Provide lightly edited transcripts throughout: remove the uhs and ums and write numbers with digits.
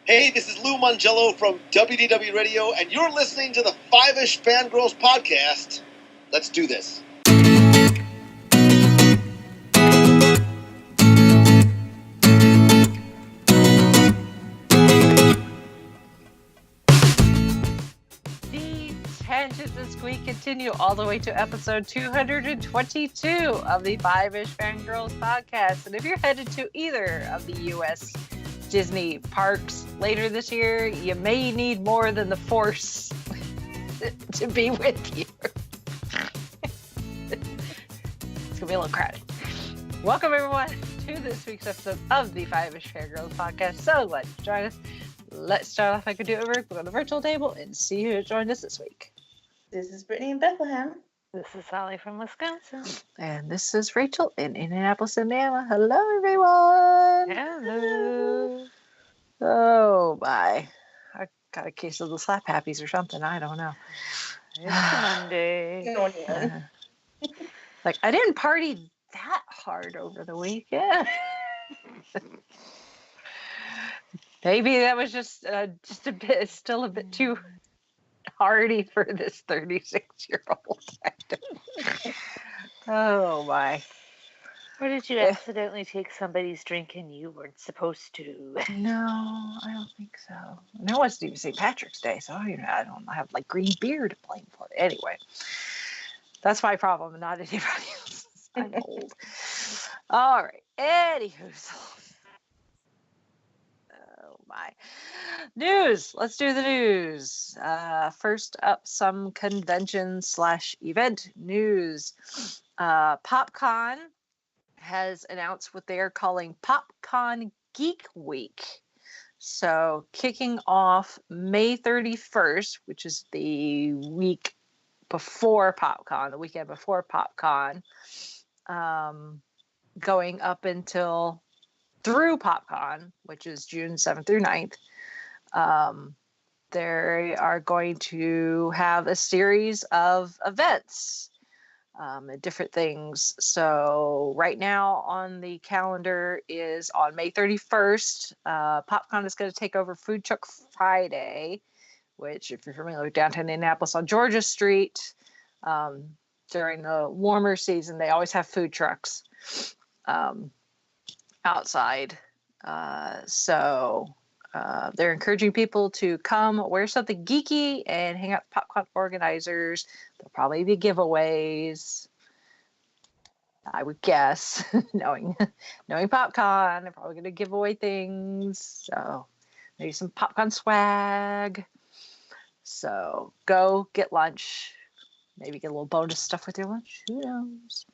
Hey, this is Lou Mangello from WDW Radio, and you're listening to the Five-ish Fangirls podcast. Let's do this. The tangents this week continue all the way to episode 222 of the Five-ish Fangirls podcast. And if you're headed to either of the U.S. Disney parks later this year, you may need more than the Force to be with you. It's gonna be a little crowded. Welcome everyone to this week's episode of the Five-ish Fangirls podcast. So glad you join us. Let's start off like we do over. We're on the virtual table and see who joined us this week. This is Brittany in Bethlehem. This is Sally from Wisconsin. And this is Rachel in Indianapolis, Indiana. Hello, everyone. Hello. Oh, my. I got a case of the slap happies or something. I don't know. It's Monday. Like, I didn't party that hard over the weekend. Maybe that was just a bit, still a bit too hardy for this 36-year-old. Oh my! Or did you accidentally take somebody's drink and you weren't supposed to? No, I don't think so. No, it's even St. Patrick's Day, so I don't have like green beer to blame for it. Anyway, that's my problem, not anybody else's. I'm old. All right. Anywho. Oh my. News. Let's do the news. First up, some convention/event news. PopCon has announced what they are calling PopCon Geek Week. So kicking off May 31st, which is the week before PopCon, the weekend before PopCon, going up until through PopCon, which is June 7th through 9th, they are going to have a series of events, different things. So right now on the calendar is on May 31st, PopCon is going to take over Food Truck Friday, which if you're familiar with downtown Indianapolis on Georgia Street, during the warmer season, they always have food trucks outside. So they're encouraging people to come wear something geeky and hang out with PopCon organizers. There'll probably be giveaways, I would guess. knowing PopCon, they're probably going to give away things. So maybe some PopCon swag. So go get lunch. Maybe get a little bonus stuff with your lunch. Who knows?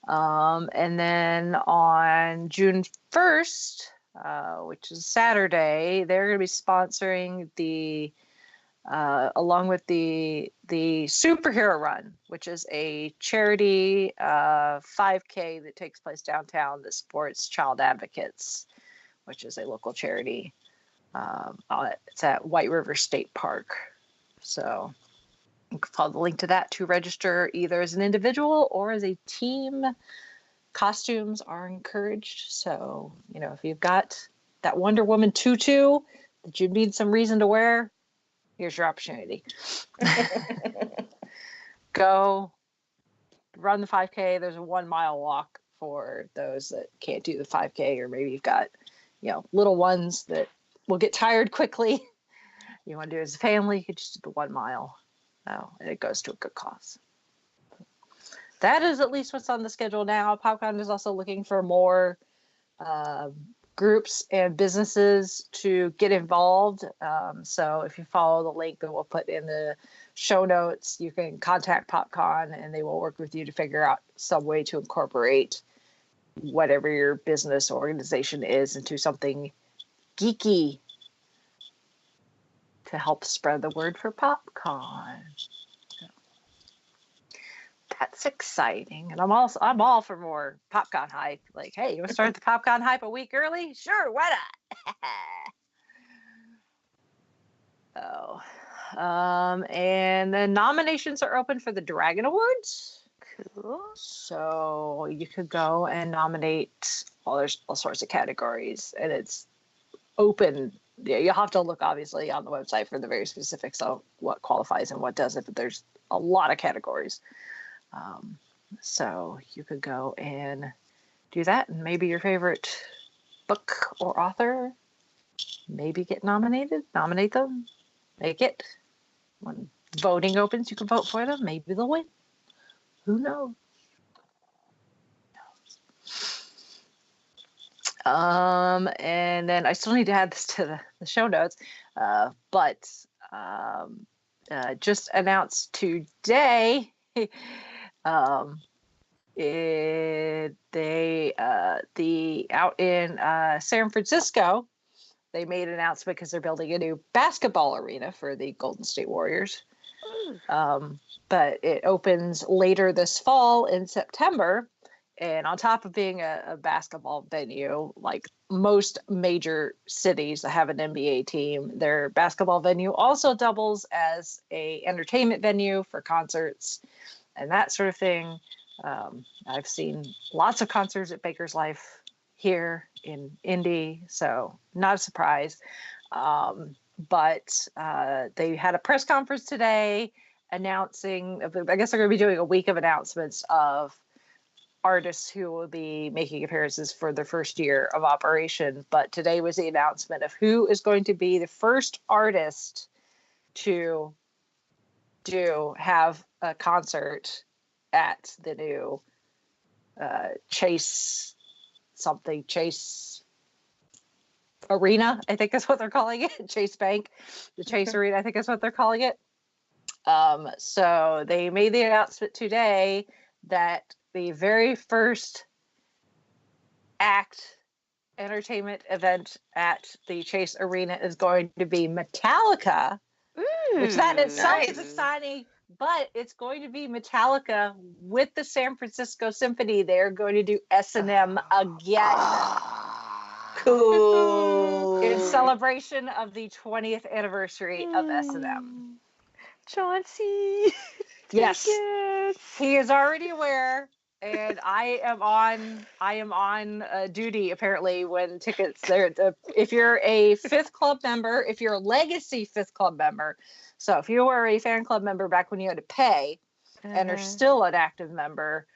And then on June 1st, which is Saturday, they're going to be sponsoring along with the Superhero Run, which is a charity 5K that takes place downtown that supports Child Advocates, which is a local charity. It's at White River State Park. So you can follow the link to that to register either as an individual or as a team. Costumes are encouraged. So, if you've got that Wonder Woman tutu that you need some reason to wear, here's your opportunity. Go run the 5K. There's a 1 mile walk for those that can't do the 5K, or maybe you've got, little ones that will get tired quickly. You want to do it as a family, you could just do the 1 mile. Oh, and it goes to a good cause. That is at least what's on the schedule now. PopCon is also looking for more groups and businesses to get involved. So if you follow the link that we'll put in the show notes, you can contact PopCon and they will work with you to figure out some way to incorporate whatever your business or organization is into something geeky to help spread the word for PopCon. So that's exciting, and I'm all for more PopCon hype. Like, hey, you want to start the PopCon hype a week early? Sure, why not? And the nominations are open for the Dragon Awards. Cool. So you could go and nominate. Well, there's all sorts of categories, and it's open yeah, you'll have to look obviously on the website for the very specifics of what qualifies and what doesn't, but there's a lot of categories. So you could go and do that, and maybe your favorite book or author maybe get nominated. Nominate them, make it. When voting opens, you can vote for them. Maybe they'll win. Who knows? And then I still need to add this to the show notes, but just announced today, the out in San Francisco, they made an announcement because they're building a new basketball arena for the Golden State Warriors. But it opens later this fall in September. And on top of being a basketball venue, like most major cities that have an NBA team, their basketball venue also doubles as a entertainment venue for concerts and that sort of thing. I've seen lots of concerts at Baker's Life here in Indy, so not a surprise. But they had a press conference today announcing, I guess they're going to be doing a week of announcements of artists who will be making appearances for their first year of operation. But today was the announcement of who is going to be the first artist to have a concert at the new Chase Arena, I think is what they're calling it. Chase Bank, the Chase Arena, I think is what they're calling it. So they made the announcement today that the very first entertainment event at the Chase Arena is going to be Metallica, which that itself is exciting, but it's going to be Metallica with the San Francisco Symphony. They're going to do S&M again. Cool. In celebration of the 20th anniversary of S&M. Chauncey. Yes. Tickets. He is already aware, and I am on duty apparently when tickets there. If you're a Fifth Club member, if you're a legacy Fifth Club member, so if you were a fan club member back when you had to pay and are still an active member,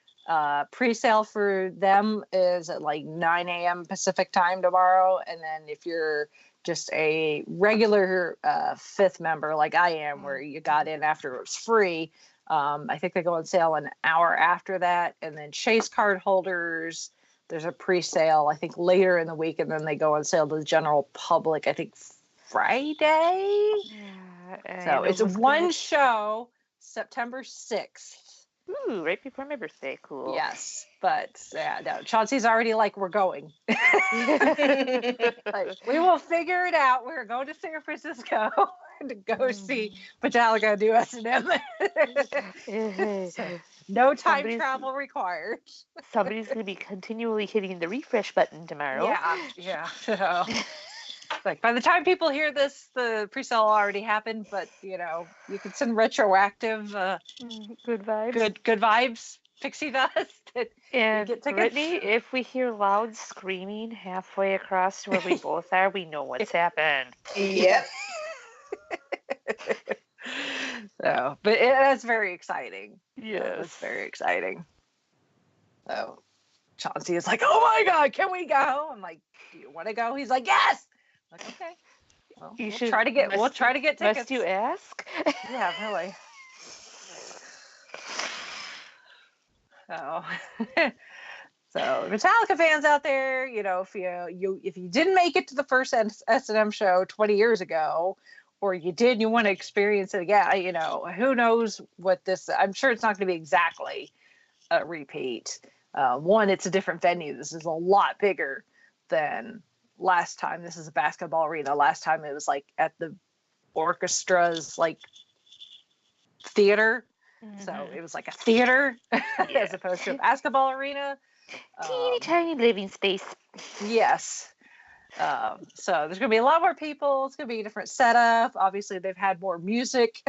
pre-sale for them is at like 9 a.m. Pacific time tomorrow. And then if you're just a regular Fifth member like I am, where you got in after it was free, I think they go on sale an hour after that. And then Chase card holders, there's a pre-sale, I think, later in the week. And then they go on sale to the general public, I think, Friday. Yeah, So it's one show, September 6th. Ooh, right before my birthday. Cool. Yes, but no, Chauncey's already like, we're going. Like, we will figure it out. We're going to San Francisco to go see Metallica do S&M. So, no time travel required. Somebody's going to be continually hitting the refresh button tomorrow. Yeah. So, like, by the time people hear this, the pre-sale already happened, but you can send retroactive good vibes. Good vibes, pixie dust. And get tickets. Brittany, if we hear loud screaming halfway across to where we both are, we know what's happened. Yep. So, but that's very exciting. Yes. It's very exciting. So Chauncey is like, "Oh my God, can we go?" I'm like, "Do you want to go?" He's like, "Yes." I'm like, okay. Well, we'll try to get tickets. Must you ask? Yeah, really. So Metallica fans out there, if you didn't make it to the first S&M show 20 years ago, or you did and you want to experience it again, who knows what this. I'm sure it's not going to be exactly a repeat. One, it's a different venue. This is a lot bigger than last time. This is a basketball arena. Last time it was like at the orchestra's like theater. So it was like a theater as opposed to a basketball arena. Teeny tiny living space. Yes. So there's going to be a lot more people. It's going to be a different setup. Obviously, they've had more music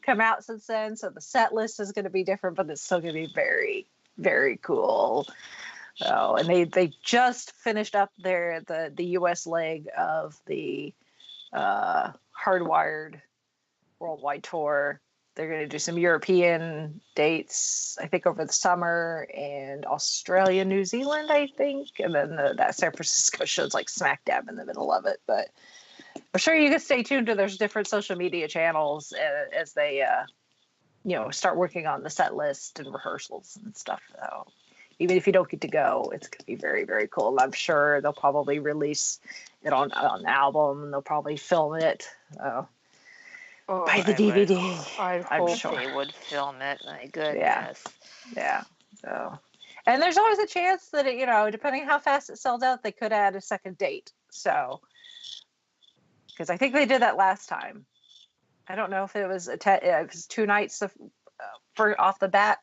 come out since then. So the set list is going to be different, but it's still going to be very, very cool. Oh, and they just finished up the U.S. leg of the Hardwired worldwide tour. They're going to do some European dates, I think, over the summer, and Australia, New Zealand, I think, and then that San Francisco show's like smack dab in the middle of it. But I'm sure you can stay tuned to there's different social media channels as they start working on the set list and rehearsals and stuff. So even if you don't get to go, it's going to be very, very cool. And I'm sure they'll probably release it on an album, and they'll probably film it. By the DVD. I I'm hope sure. they would film it. My goodness. Yeah. So, and there's always a chance that depending on how fast it sells out, they could add a second date. So, because I think they did that last time. I don't know if it was it was 2 nights for off the bat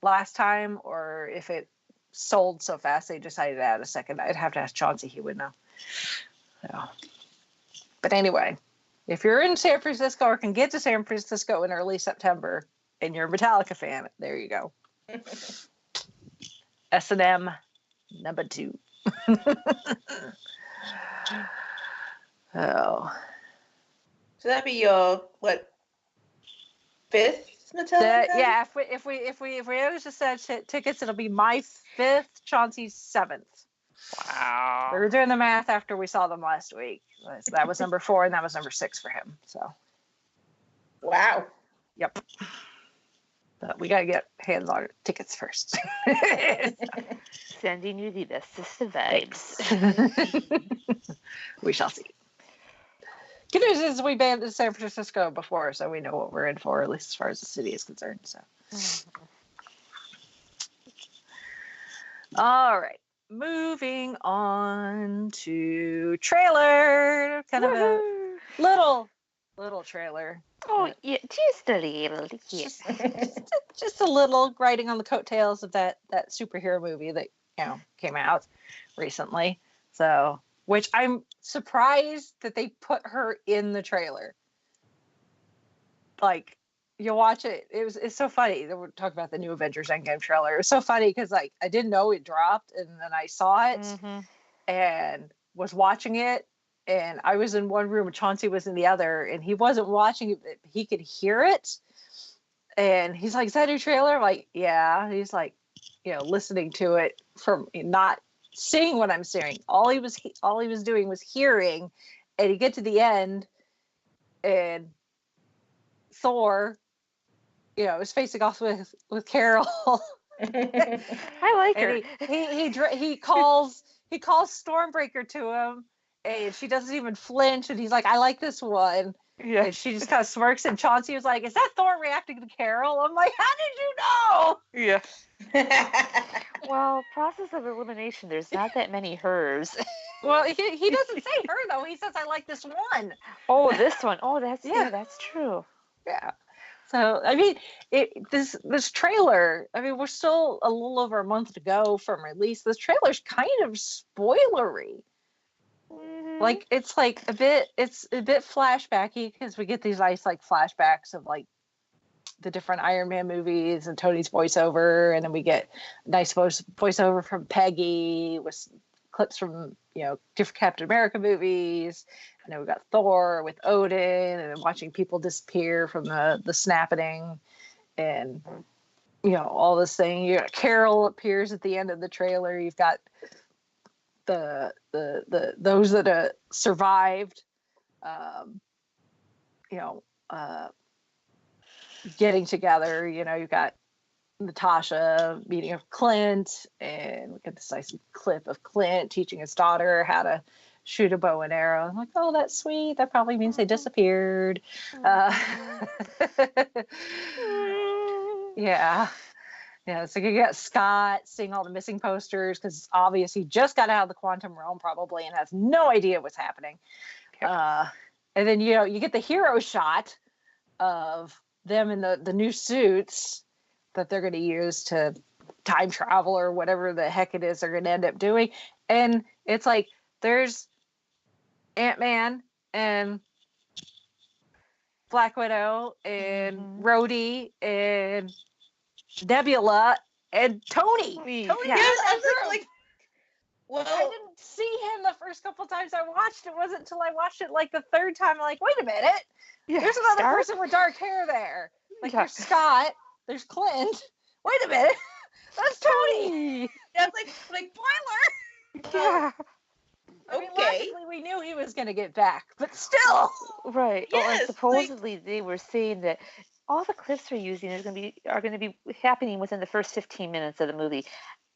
last time, or if it sold so fast they decided to add a second. I'd have to ask Chauncey; he would know. So, but anyway. If you're in San Francisco or can get to San Francisco in early September and you're a Metallica fan, there you go. S&M number 2. Oh. So that'd be your fifth Metallica? Yeah, if we always just said tickets, it'll be my 5th, Chauncey's 7th. Wow. We were doing the math after we saw them last week. So that was number 4, and that was number 6 for him. So. Wow. Yep. But we got to get hands on tickets first. Sending you the bestest of vibes. We shall see. Good news is we banned in San Francisco before, so we know what we're in for, at least as far as the city is concerned. So. All right. Moving on to trailer. Kind of a little trailer. Oh, yeah, just a little. Yeah. Just a little, riding on the coattails of that superhero movie that came out recently. So, which I'm surprised that they put her in the trailer. Like, you watch it, it's so funny. We're talking about the new Avengers Endgame trailer. It was so funny because I didn't know it dropped, and then I saw it and was watching it. And I was in one room and Chauncey was in the other, and he wasn't watching it, but he could hear it. And he's like, "Is that a new trailer?" I'm like, "Yeah." And he's like, listening to it from not seeing what I'm seeing. All he was doing was hearing. And you get to the end, and Thor, is facing off with Carol. I like her. He calls Stormbreaker to him. And she doesn't even flinch, and he's like, "I like this one." Yeah. And she just kind of smirks, and Chauncey was like, "Is that Thor reacting to Carol?" I'm like, "How did you know?" Yeah. Well, process of elimination, there's not that many hers. Well, he doesn't say her, though. He says, "I like this one." Oh, this one. Oh, that's that's true. Yeah. So, I mean, this trailer, I mean, we're still a little over a month to go from release. This trailer's kind of spoilery. Like, it's a bit flashbacky, because we get these nice flashbacks of the different Iron Man movies and Tony's voiceover, and then we get nice voiceover from Peggy with clips from different Captain America movies, and then we got Thor with Odin, and then watching people disappear from the snapping, and all this thing. Carol appears at the end of the trailer. You've got the those that survived, getting together. You've got Natasha meeting of Clint, and we get this nice clip of Clint teaching his daughter how to shoot a bow and arrow. I'm like, oh, that's sweet. That probably means they disappeared. Yeah. Yeah, so you got Scott seeing all the missing posters, because it's obvious he just got out of the quantum realm probably and has no idea what's happening. And then you get the hero shot of them in the new suits that they're going to use to time travel or whatever the heck it is they're going to end up doing. And it's like there's Ant-Man and Black Widow and Rhodey and Nebula and Tony. Yeah. Tony Yes, was in I that was group. like, I well, didn't see him the first couple times I watched. It wasn't until I watched it like the third time. I'm like, wait a minute. Yeah. There's another Stark? person with dark hair there. Like Yeah. there's Scott. There's Clint. Wait a minute. That's Tony. that's like Spoiler. Yeah. I mean, okay. logically, we knew he was going to get back, but still. Right. Oh, and Yes, like- supposedly they were saying that all the clips they're using are going to be happening within the first 15 minutes of the movie.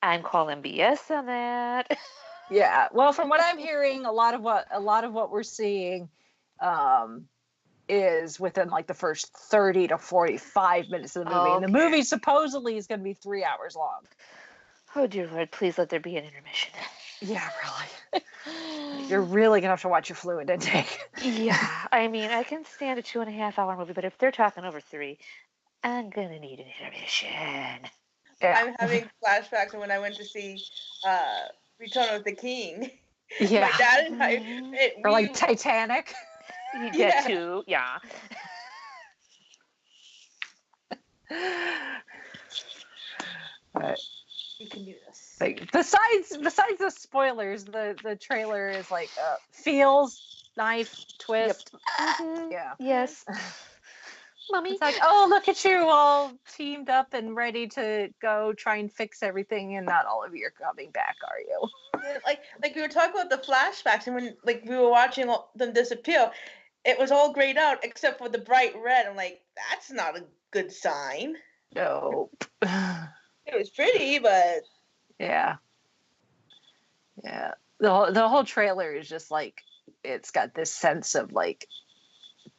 I'm calling BS on that. Yeah. Well, from what I'm hearing, a lot of what we're seeing is within like the first 30 to 45 minutes of the movie. And the Okay. movie supposedly is going to be 3 hours long. Oh dear Lord, please let there be an intermission. Yeah, really. You're really going to have to watch your fluid intake. Yeah, I mean, I can stand a 2.5 hour movie, but if they're talking over 3, I'm gonna need an intermission. Yeah. I'm having flashbacks of when I went to see Return of the King. Yeah. My dad and I, Or like Titanic. You Yeah. get to, yeah. But we can do this. like, besides the spoilers, the trailer is like feels, knife, twist. Mhm. Yeah. Yes. Mommy. It's like, oh, look at you all teamed up and ready to go try and fix everything, and not all of you are coming back, are you? Yeah, like we were talking about the flashbacks, and when like we were watching them disappear, it was all grayed out except for the bright red. I'm like, that's not a good sign. Nope. It was pretty, but Yeah. Yeah. The whole trailer is just like, it's got this sense of like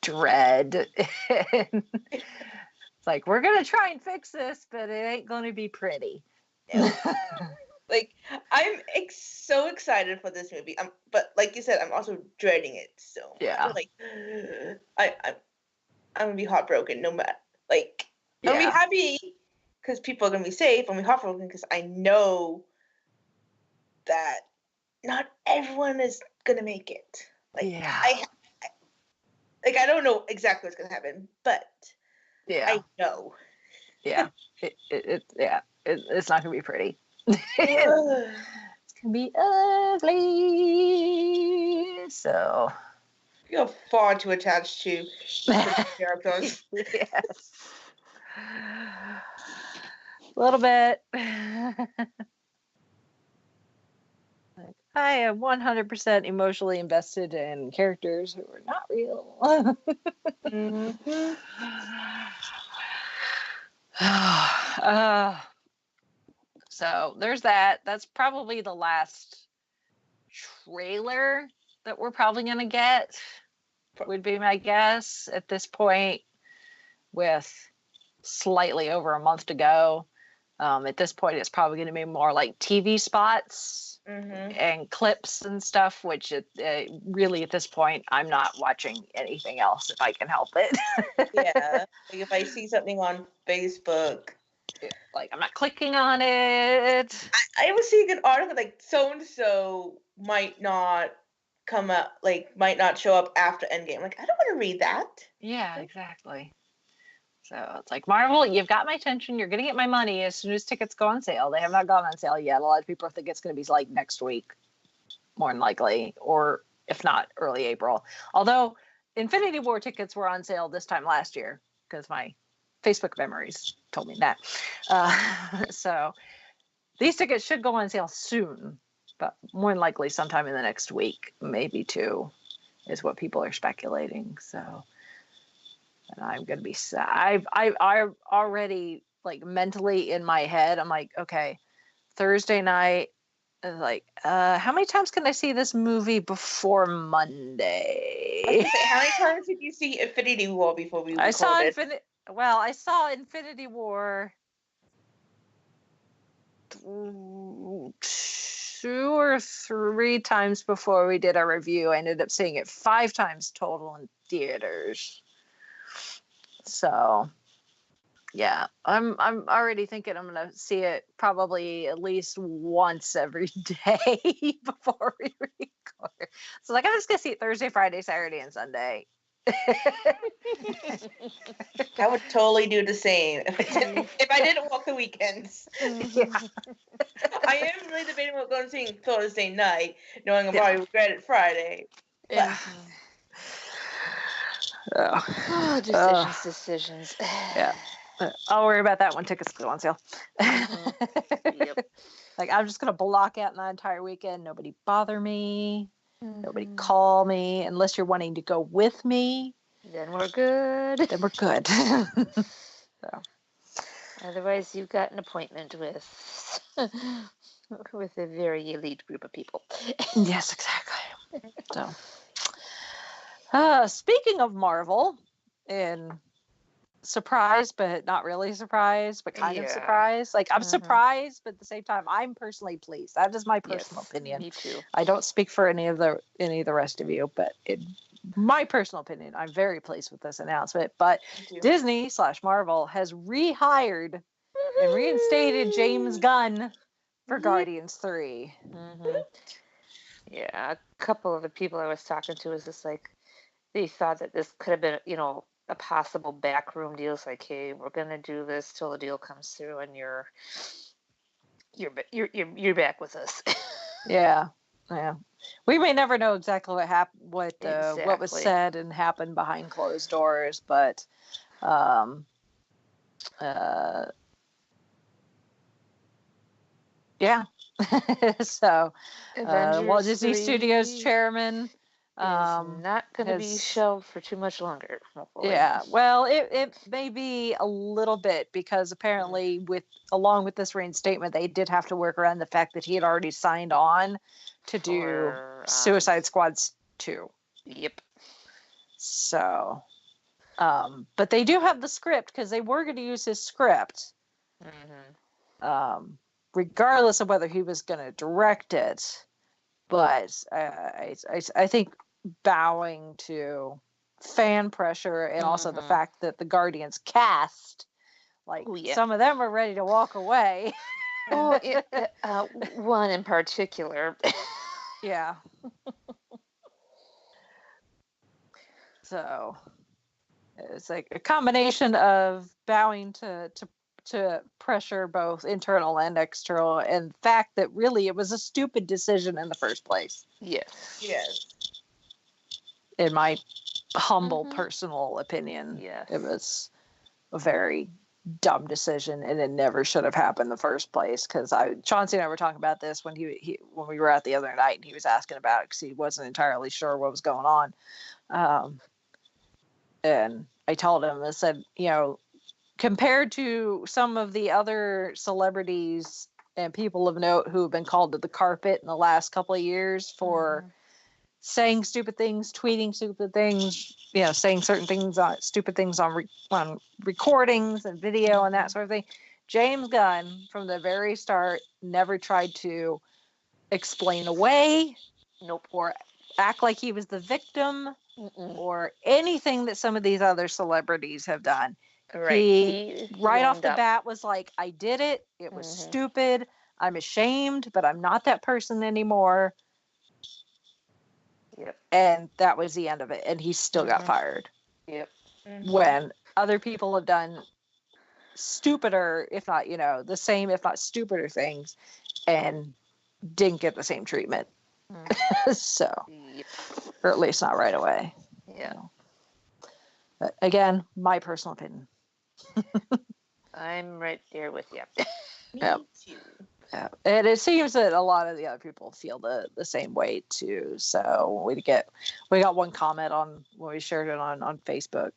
dread. And it's like, we're gonna try and fix this, but it ain't gonna be pretty. like I'm so excited for this movie. But like you said, I'm also dreading it so much. Yeah. Like I'm gonna be heartbroken no matter. Like I'm gonna Yeah. be happy because people are gonna be safe. I'm gonna be heartbroken because I know that not everyone is gonna make it. Like Yeah. I don't know exactly what's gonna happen, but Yeah. I know. Yeah. It's not gonna be pretty. It's gonna be ugly. So You're far too attached to the characters. yes. A little bit. Like, I am 100% emotionally invested in characters who are not real. Mhm. So there's that. That's probably the last trailer that we're probably going to get, would be my guess at this point, with slightly over a month to go. At this point, it's probably going to be more like TV spots Mhm. and clips and stuff, which really at this point, I'm not watching anything else if I can help it. Yeah. Like if I see something on Facebook, Like, I'm not clicking on it. I was seeing an article like so and so might not come up, like might not show up after Endgame. Like I don't want to read that. Yeah, exactly. So it's like, Marvel, you've got my attention. You're going to get my money as soon as tickets go on sale. They have not gone on sale yet. A lot of people think it's going to be like next week, more than likely, or if not, early April. Although Infinity War tickets were on sale this time last year, because my Facebook memories told me that. So these tickets should go on sale soon, but more than likely sometime in the next week, maybe 2, is what people are speculating. So. And I'm gonna be sad. I've already, like, mentally in my head, I'm like, okay, Thursday night, like, how many times can I see this movie before I was Monday? gonna say, how many times did you see Infinity War before we I saw recorded? I saw Infinity War 2 or 3 times before we did our review. I ended up seeing it 5 times total in theaters. So, yeah, I'm already thinking I'm gonna see it probably at least once every day before we record. So, like, I'm just gonna see it Thursday, Friday, Saturday, and Sunday. I would totally do the same if I didn't work the weekends. Yeah. I am really debating about going to see Thursday night, knowing I'll Yeah. probably regret it Friday. But Oh. Decisions. Yeah. I'll worry about that when tickets go on sale. Yep. Like, I'm just going to block out the entire weekend. Nobody bother me. Nobody Mhm. call me unless you're wanting to go with me. Then we're good. Then we're good. So. Otherwise, you've got an appointment with a very elite group of people. Yes, exactly. So, speaking of Marvel, in surprised, but not really surprised, but kind of Yeah. surprised. Like, I'm Mhm. surprised, but at the same time, I'm personally pleased. That is my personal Yes, opinion. me too. I don't speak for any of the rest of you, but in my personal opinion, I'm very pleased with this announcement. But Disney / Marvel has rehired and reinstated James Gunn for Guardians 3. Mm-hmm. Yeah, a couple of the people I was talking to was just like, they thought that this could have been, a possible backroom deal. It's like, hey, we're gonna do this till the deal comes through, and you're back with us. Yeah. We may never know exactly what happened, what was Exactly. said and happened behind closed doors, but yeah. So Walt Disney 3 Studios chairman is not going to be has shelved for too much longer, hopefully. yeah, well, it may be a little bit because apparently along with this reinstatement, they did have to work around the fact that he had already signed on to do Suicide Squad 2. Yep. So, but they do have the script because they were going to use his script, regardless of whether he was going to direct it. But I think bowing to fan pressure and also the fact that the Guardians cast, like, some of them are ready to walk away. Oh, one in particular. Yeah. So it's like a combination of bowing to pressure, both internal and external, and the fact that really it was a stupid decision in the first place. Yes. In my humble personal opinion, it was a very dumb decision, and it never should have happened in the first place. Because Chauncey and I were talking about this when when we were out the other night, and he was asking about it because he wasn't entirely sure what was going on. And I told him, I said, compared to some of the other celebrities and people of note who have been called to the carpet in the last couple of years for saying stupid things, tweeting stupid things, saying certain things, stupid things on recordings and video and that sort of thing. James Gunn, from the very start, never tried to explain away, or act like he was the victim, or anything that some of these other celebrities have done. Right. He right off the bat was like, I did it. It was stupid. I'm ashamed, but I'm not that person anymore. Yep. And that was the end of it. And he still got fired. Yep. When other people have done stupider, if not, the same, if not stupider things, and didn't get the same treatment. So, or at least not right away. Yeah. But again, my personal opinion. I'm right there with you. Me too. Yeah. And it seems that a lot of the other people feel the same way too. So we got one comment on when we shared it on Facebook.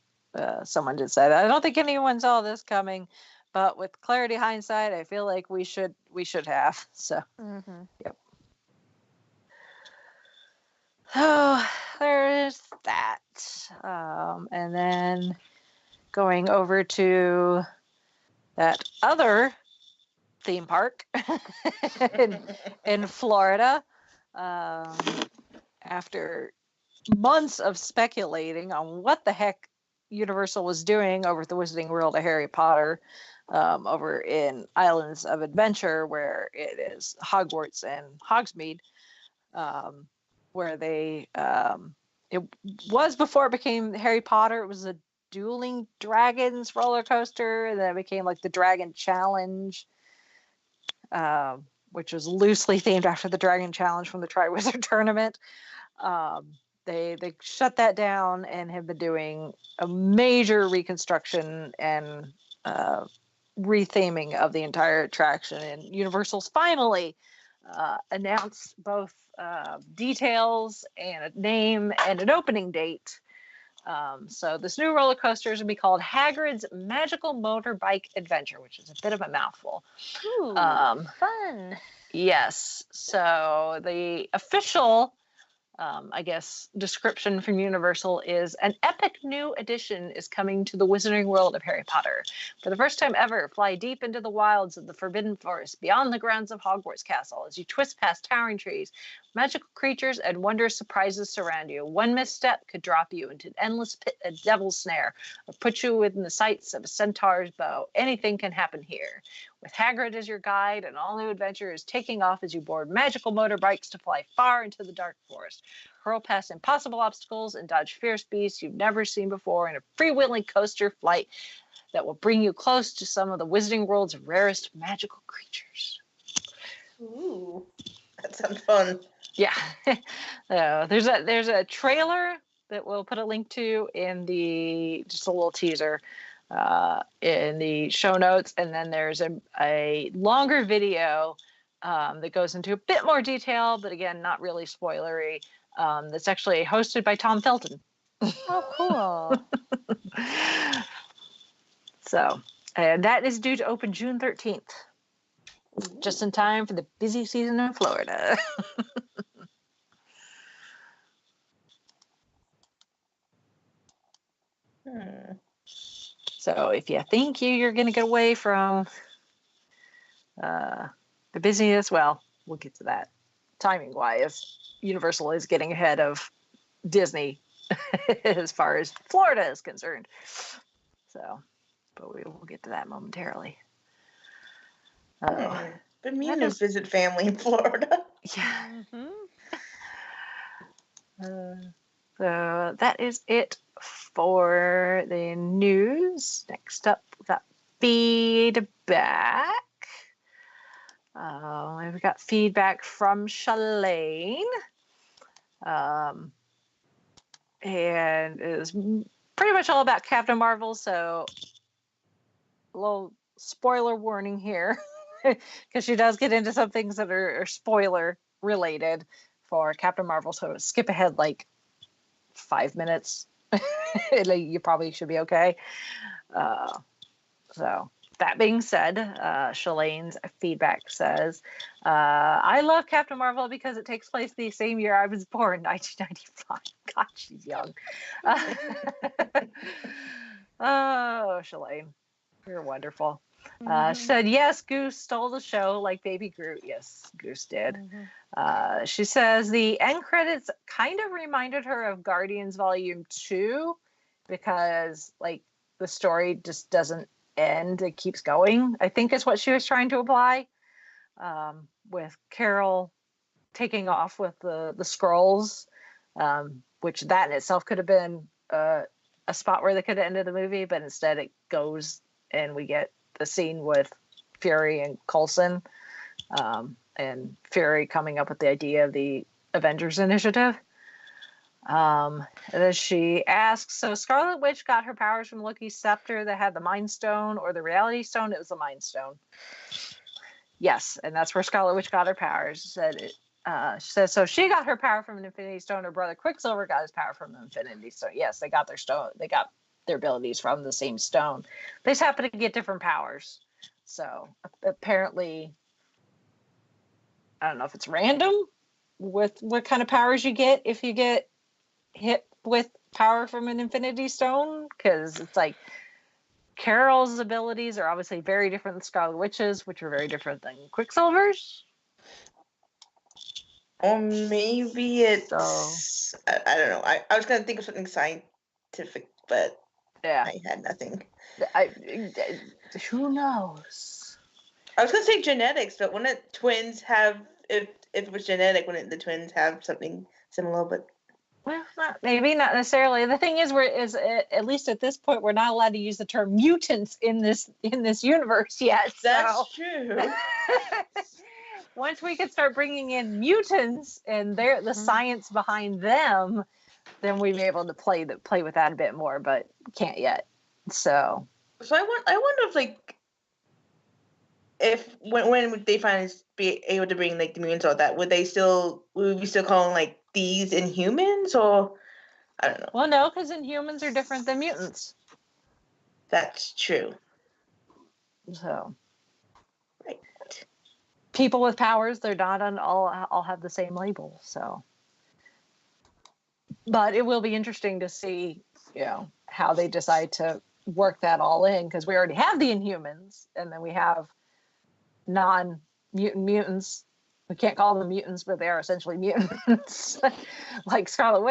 Someone did say that I don't think anyone saw this coming, but with clarity hindsight, I feel like we should have. So yep. Oh, there's that. And then going over to that other theme park in Florida, after months of speculating on what the heck Universal was doing over at the Wizarding World of Harry Potter, over in Islands of Adventure, where it is Hogwarts and Hogsmeade, where they it was before it became Harry Potter. It was a Dueling Dragons roller coaster, and then it became like the Dragon Challenge, which was loosely themed after the Dragon Challenge from the Triwizard Tournament. They shut that down and have been doing a major reconstruction and retheming of the entire attraction. And Universal's finally announced both details and a name and an opening date. So this new roller coaster is going to be called Hagrid's Magical Motorbike Adventure, which is a bit of a mouthful. Ooh, fun. Yes. So the official, I guess, description from Universal is an epic new addition is coming to the Wizarding World of Harry Potter. For the first time ever, fly deep into the wilds of the Forbidden Forest, beyond the grounds of Hogwarts Castle, as you twist past towering trees. Magical creatures and wondrous surprises surround you. One misstep could drop you into an endless pit, a devil's snare, or put you within the sights of a centaur's bow. Anything can happen here. With Hagrid as your guide, an all-new adventure is taking off as you board magical motorbikes to fly far into the dark forest, hurl past impossible obstacles, and dodge fierce beasts you've never seen before in a freewheeling coaster flight that will bring you close to some of the Wizarding World's rarest magical creatures. Ooh, that sounds fun. Yeah. There's a trailer that we'll put a link to in just a little teaser in the show notes, and then there's a longer video that goes into a bit more detail, but again, not really spoilery. That's actually hosted by Tom Felton. Oh, cool. So, and that is due to open June 13th, just in time for the busy season in Florida. So if you think you're going to get away from the busyness, well, we'll get to that. Timing wise, Universal is getting ahead of Disney as far as Florida is concerned. So, but we will get to that momentarily. But me and visit family in Florida. Yeah. Mm-hmm. So that is it for the news. Next up, we've got feedback. We've got feedback from Shalane. And it is pretty much all about Captain Marvel, so a little spoiler warning here, because she does get into some things that are spoiler related for Captain Marvel, so skip ahead like 5 minutes. You probably should be okay. So that being said, Shalane's feedback says, I love Captain Marvel because it takes place the same year I was born, 1995. God, she's young. Oh, Shalane, you're wonderful. She said, yes, Goose stole the show like Baby Groot. Yes, Goose did. She says the end credits kind of reminded her of Guardians Volume 2 because, like, the story just doesn't end. It keeps going, I think is what she was trying to apply, with Carol taking off with the Skrulls, which that in itself could have been a spot where they could have ended the movie, but instead it goes and we get the scene with Fury and Coulson, and Fury coming up with the idea of the Avengers Initiative. And then she asks, so Scarlet Witch got her powers from Loki's scepter that had the Mind Stone or the Reality Stone? It was the Mind Stone. Yes, and that's where Scarlet Witch got her powers. She says, so she got her power from an Infinity Stone. Her brother Quicksilver got his power from an Infinity Stone. Yes, they got their stone. They got their abilities from the same stone. They just happen to get different powers. So apparently, I don't know if it's random with what kind of powers you get if you get hit with power from an Infinity Stone, because it's like Carol's abilities are obviously very different than Scarlet Witch's, which are very different than Quicksilver's. Or maybe it's I don't know. I was gonna think of something scientific, but yeah, I had nothing. Who knows? I was gonna say genetics, but wouldn't twins have, if it was genetic, wouldn't the twins have something similar? But Well, maybe not necessarily. The thing is, at least at this point, we're not allowed to use the term mutants in this universe yet. That's true. Once we can start bringing in mutants and the science behind them, then we'd be able to play with that a bit more, but can't yet. So I wonder if when they finally be able to bring like the mutants or that, would we still call them like these Inhumans, or I don't know. Well, no, because Inhumans are different than mutants. That's true. So Right. people with powers, they're not all have the same label. So, but it will be interesting to see, how they decide to work that all in, because we already have the Inhumans, and then we have non-mutant mutants. We can't call them mutants, but they are essentially mutants, like Scarlet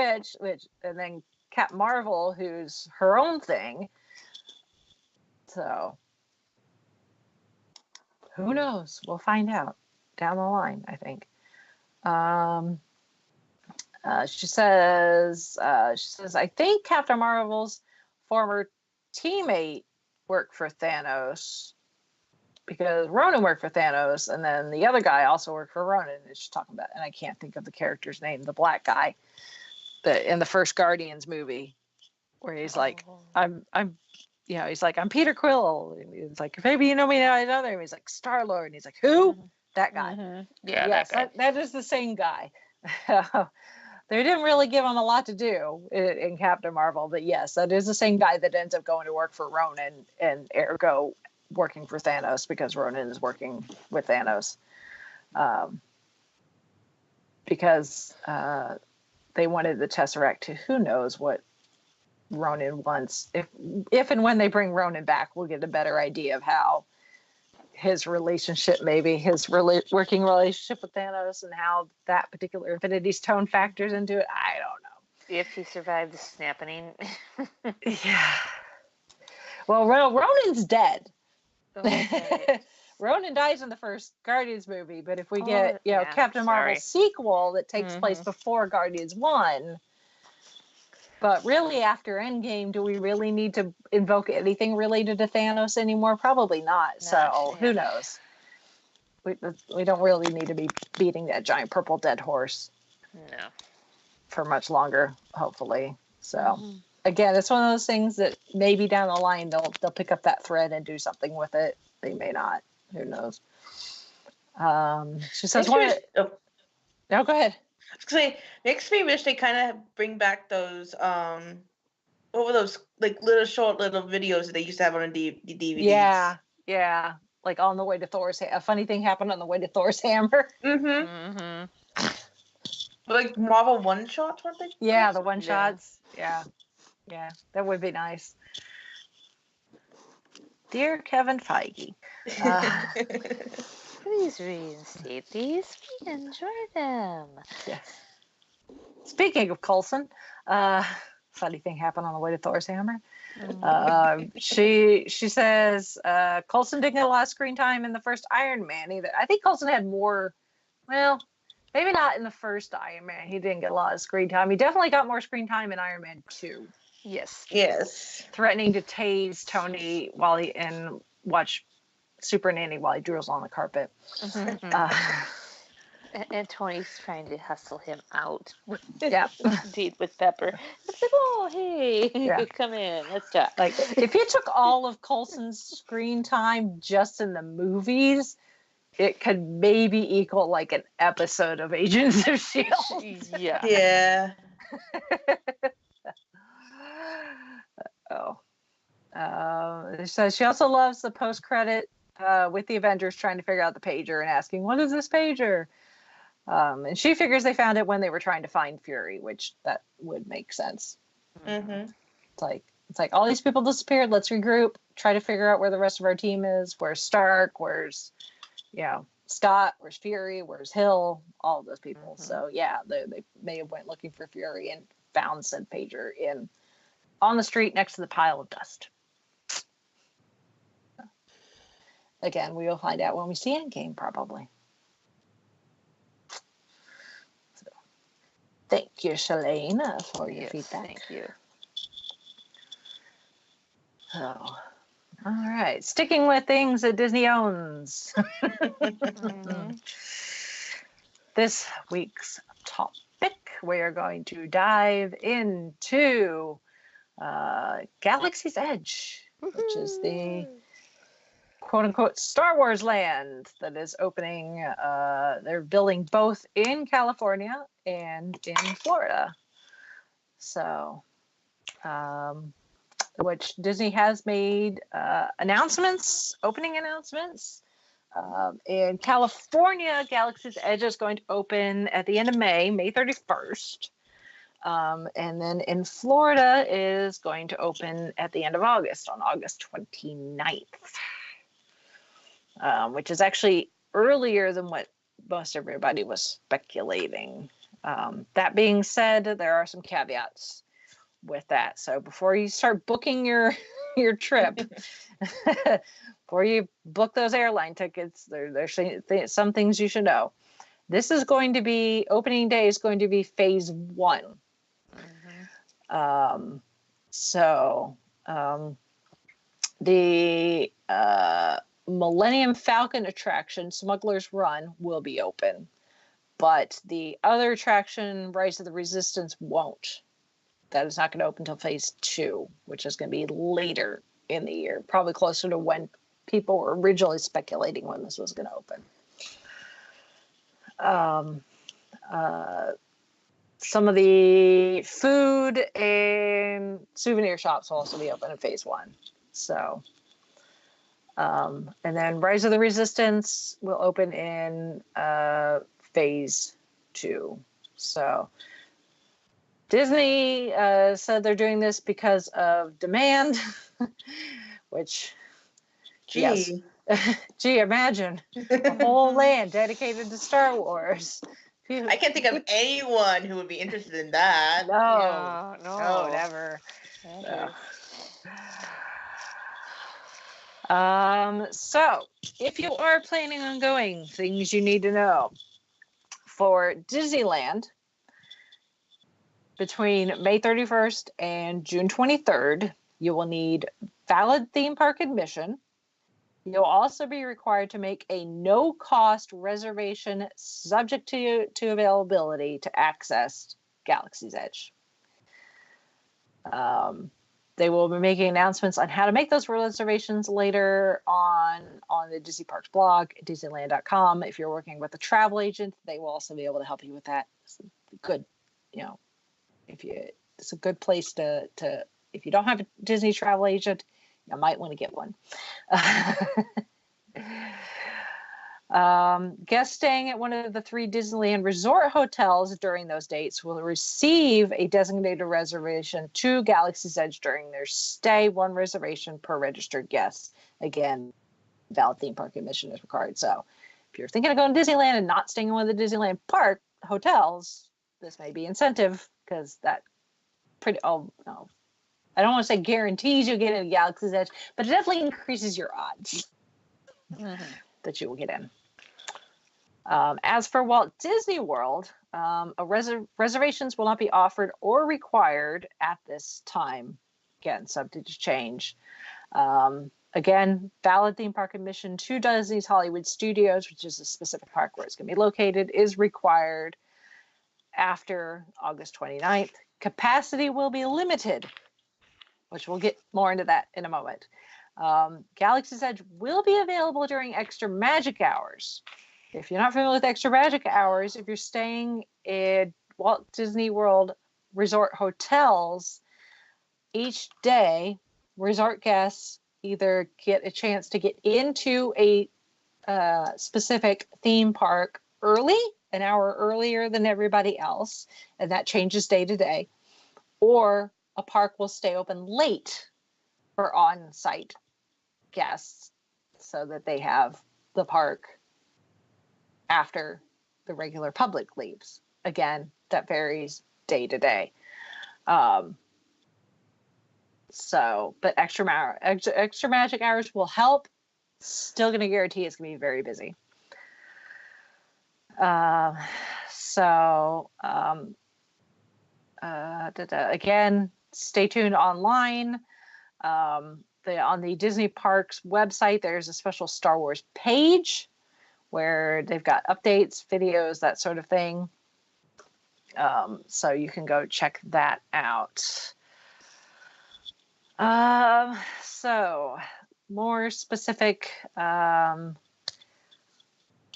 Witch, and then Captain Marvel, who's her own thing. So who knows? We'll find out down the line, I think. She says, I think Captain Marvel's former teammate worked for Thanos, because Ronan worked for Thanos, and then the other guy also worked for Ronan. And she's talking about, and I can't think of the character's name, the black guy, in the first Guardians movie, where he's like, he's like, I'm Peter Quill. And he's like, maybe you know me now, I know him. He's like, Star-Lord. And he's like, who? Mm-hmm. That guy. Mm-hmm. Yeah, yes, that is the same guy. They didn't really give him a lot to do in Captain Marvel, but yes, that is the same guy that ends up going to work for Ronan, and ergo working for Thanos, because Ronan is working with Thanos, because they wanted the Tesseract to, who knows what Ronan wants. If and when they bring Ronan back, we'll get a better idea of how his relationship, maybe his working relationship with Thanos, and how that particular Infinity Stone factors into it. I don't know. If he survived the snapping. Yeah. Well, Ronan's dead. Okay. Ronan dies in the first Guardians movie, but if we get Captain Marvel's sequel that takes place before Guardians 1, but really after Endgame, do we really need to invoke anything related to Thanos anymore? Probably not. So who knows? We don't really need to be beating that giant purple dead horse. No. For much longer, hopefully. So again, it's one of those things that maybe down the line they'll pick up that thread and do something with it. They may not. Who knows? She says, "No, go ahead." I was gonna say, makes me wish they kind of bring back those what were those, like, little videos that they used to have on the DVDs? Yeah. Like on the way to Thor's. A funny thing happened on the way to Thor's hammer. Like Marvel one shots, weren't they? Yeah, the one shots. Yeah, that would be nice. Dear Kevin Feige, please reinstate these. We enjoy them. Yes. Speaking of Coulson, funny thing happened on the way to Thor's hammer. She says Coulson didn't get a lot of screen time in the first Iron Man either. I think Coulson had more. Well, maybe not in the first Iron Man. He didn't get a lot of screen time. He definitely got more screen time in Iron Man 2. Yes. Threatening to tase Tony and watch Super Nanny while he drools on the carpet. And Tony's trying to hustle him out. Indeed, with Pepper. It's like, oh, hey, come in, let's talk. Like, if you took all of Coulson's screen time just in the movies, it could maybe equal like an episode of Agents of S.H.I.E.L.D. Yeah. So she also loves the post-credit with the Avengers trying to figure out the pager and asking, what is this pager? And she figures they found it when they were trying to find Fury, which that would make sense. It's like all these people disappeared. Let's regroup, try to figure out where the rest of our team is. Where's Stark? Where's Scott? Where's Fury? Where's Hill? All of those people. So yeah, they may have went looking for Fury and found said pager on the street next to the pile of dust. Again, we will find out when we see Endgame, probably. Thank you, Shalane, for your Yes, feedback. thank you. So, all right. Sticking with things that Disney owns. Mhm. This week's topic, we are going to dive into Galaxy's Edge, which is the quote unquote Star Wars land that is opening. They're building both in California and in Florida. So, which Disney has made opening announcements. In California, Galaxy's Edge is going to open at the end of May 31st. And then in Florida is going to open at the end of August, on August 29th, which is actually earlier than what most everybody was speculating. That being said, there are some caveats with that. So before you start booking your trip, before you book those airline tickets, there's some things you should know. This is going to be, opening day is going to be phase 1. So the Millennium Falcon attraction, Smuggler's Run, will be open, but the other attraction, Rise of the Resistance, won't. That is not going to open until phase 2, which is going to be later in the year, probably closer to when people were originally speculating when this was going to open. Some of the food and souvenir shops will also be open in phase 1. So, and then Rise of the Resistance will open in phase 2. So, Disney said they're doing this because of demand, which, yes. Gee, imagine a whole land dedicated to Star Wars. I can't think of anyone who would be interested in that. No, No. never. Never. So, if you are planning on going, things you need to know. For Disneyland, between May 31st and June 23rd, you will need valid theme park admission. You'll also be required to make a no-cost reservation subject to availability to access Galaxy's Edge. They will be making announcements on how to make those reservations later on the Disney Parks blog at Disneyland.com. If you're working with a travel agent, they will also be able to help you with that. It's good, it's a good place to if you don't have a Disney travel agent, you might want to get one. Guests staying at one of the 3 Disneyland resort hotels during those dates will receive a designated reservation to Galaxy's Edge during their stay. 1 reservation per registered guest. Again, valid theme park admission is required. So if you're thinking of going to Disneyland and not staying in one of the Disneyland park hotels, this may be incentive, because that I don't want to say guarantees you'll get in Galaxy's Edge, but it definitely increases your odds that you will get in. As for Walt Disney World, reservations will not be offered or required at this time. Again, subject to change. Again, valid theme park admission to Disney's Hollywood Studios, which is a specific park where it's going to be located, is required after August 29th. Capacity will be limited, which we'll get more into that in a moment. Galaxy's Edge will be available during extra magic hours. If you're not familiar with extra magic hours, if you're staying in Walt Disney World resort hotels, each day, resort guests either get a chance to get into a specific theme park early, an hour earlier than everybody else, and that changes day to day, or a park will stay open late for on-site guests so that they have the park after the regular public leaves. Again, that varies day to day. But extra magic hours will help. Still going to guarantee it's going to be very busy. Again, stay tuned online. On the Disney Parks website, there's a special Star Wars page where they've got updates, videos, that sort of thing. So you can go check that out. So more specific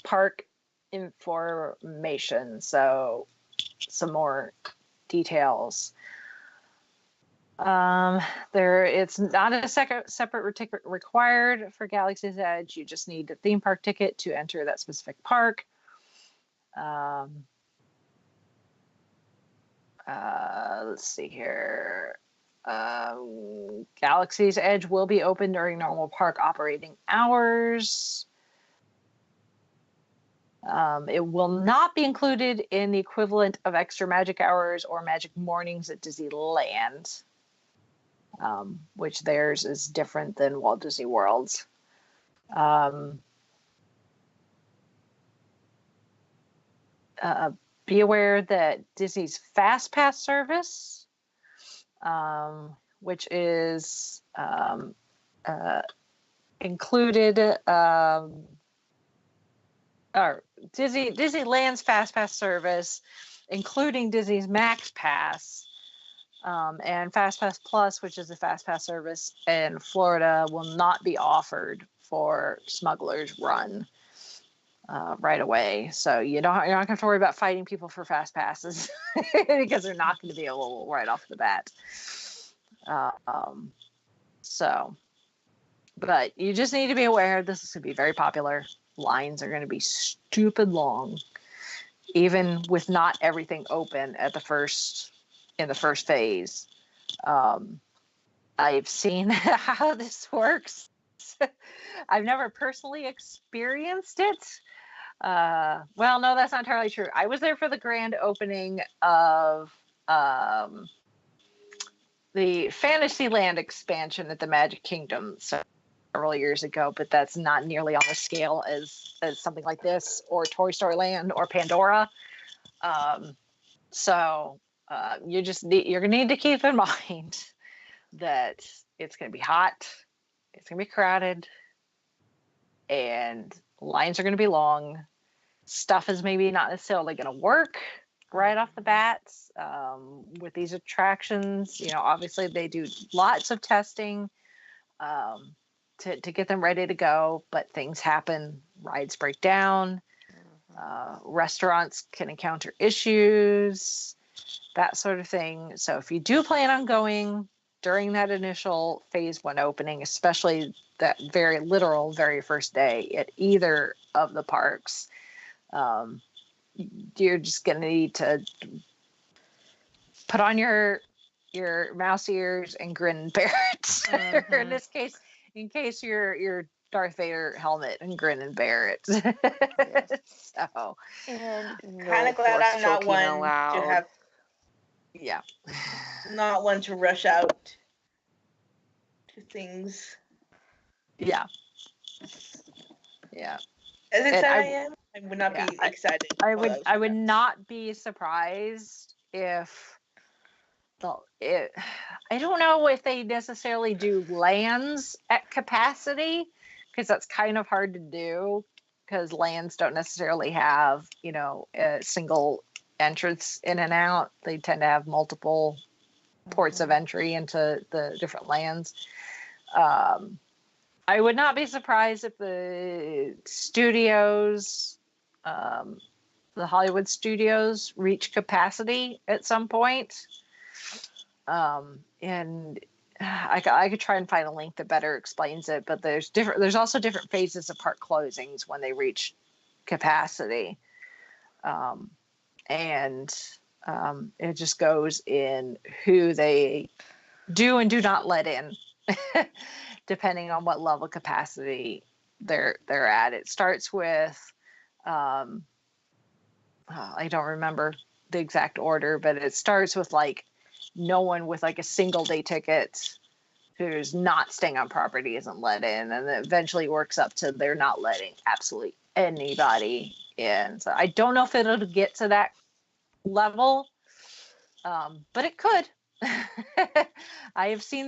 park information. So some more details. It's not a separate ticket required for Galaxy's Edge. You just need a theme park ticket to enter that specific park. Let's see here. Galaxy's Edge will be open during normal park operating hours. It will not be included in the equivalent of extra magic hours or magic mornings at Disneyland, which theirs is different than Walt Disney World's. Be aware that Disney's Fast Pass service, which is included, or Disneyland's Fast Pass service, including Disney's Max Pass, and Fast Pass Plus, which is the Fast Pass service in Florida, will not be offered for Smuggler's Run right away. So you're not going to have to worry about fighting people for Fast Passes because they're not going to be available right off the bat. But you just need to be aware this is going to be very popular. Lines are going to be stupid long, even with not everything open in the first phase. I've seen how this works. I've never personally experienced it. Well, no, that's not entirely true. I was there for the grand opening of the Fantasyland expansion at the Magic Kingdom several years ago, but that's not nearly on the scale as something like this, or Toy Story Land, or Pandora. So you're going to need to keep in mind that it's going to be hot, it's going to be crowded, and lines are going to be long. Stuff is maybe not necessarily going to work right off the bat with these attractions. Obviously they do lots of testing to get them ready to go, but things happen. Rides break down. Restaurants can encounter issues, that sort of thing. So if you do plan on going during that initial phase 1 opening, especially that very literal very first day at either of the parks, you're just going to need to put on your mouse ears and grin and bear it. Or in this case, in case your Darth Vader helmet, and grin and bear it. So, and kind of glad I'm not one to have. Yeah. Not one to rush out to things. Yeah. Yeah. As excited I am, I would not be excited. I would not be surprised if I don't know if they necessarily do lands at capacity, because that's kind of hard to do, because lands don't necessarily have, a single entrance in and out. They tend to have multiple ports of entry into the different lands. I would not be surprised if the studios, the Hollywood studios, reach capacity at some point. And I could try and find a link that better explains it, but there's also different phases of park closings when they reach capacity. And it just goes in who they do and do not let in, depending on what level of capacity they're at. It starts with, I don't remember the exact order, but it starts with no one with a single day ticket who's not staying on property isn't let in, and then eventually works up to they're not letting absolutely anybody in. So I don't know if it'll get to that level, But it could. I've seen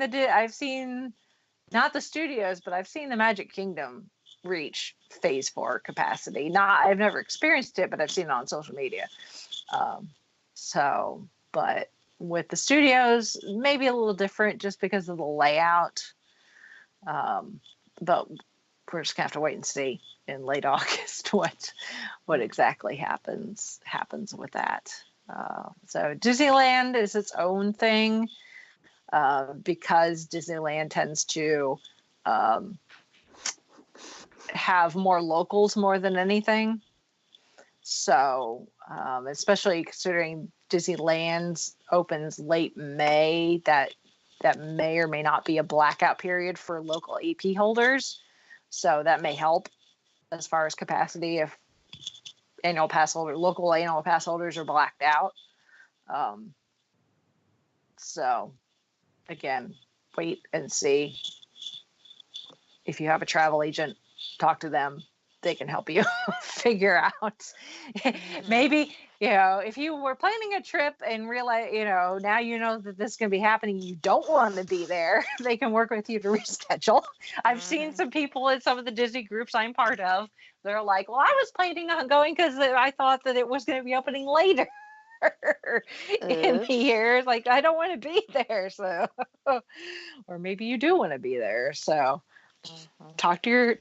not the studios, but I've seen the Magic Kingdom reach phase 4 capacity. I've never experienced it, but I've seen it on social media. But with the studios, maybe a little different just because of the layout. But we're just gonna have to wait and see in late August what exactly happens with that. So Disneyland is its own thing because Disneyland tends to have more locals more than anything. So especially considering Disneyland opens late May, that may or may not be a blackout period for local EP holders. So that may help as far as capacity if local annual pass holders are blacked out. So again, wait and see. If you have a travel agent, talk to them. They can help you figure out. Maybe, if you were planning a trip and realize, now you know that this is going to be happening, you don't want to be there, they can work with you to reschedule. I've seen some people in some of the Disney groups I'm part of. They're like, well, I was planning on going because I thought that it was going to be opening later in the year. Like, I don't want to be there. So, or maybe you do want to be there. So, talk to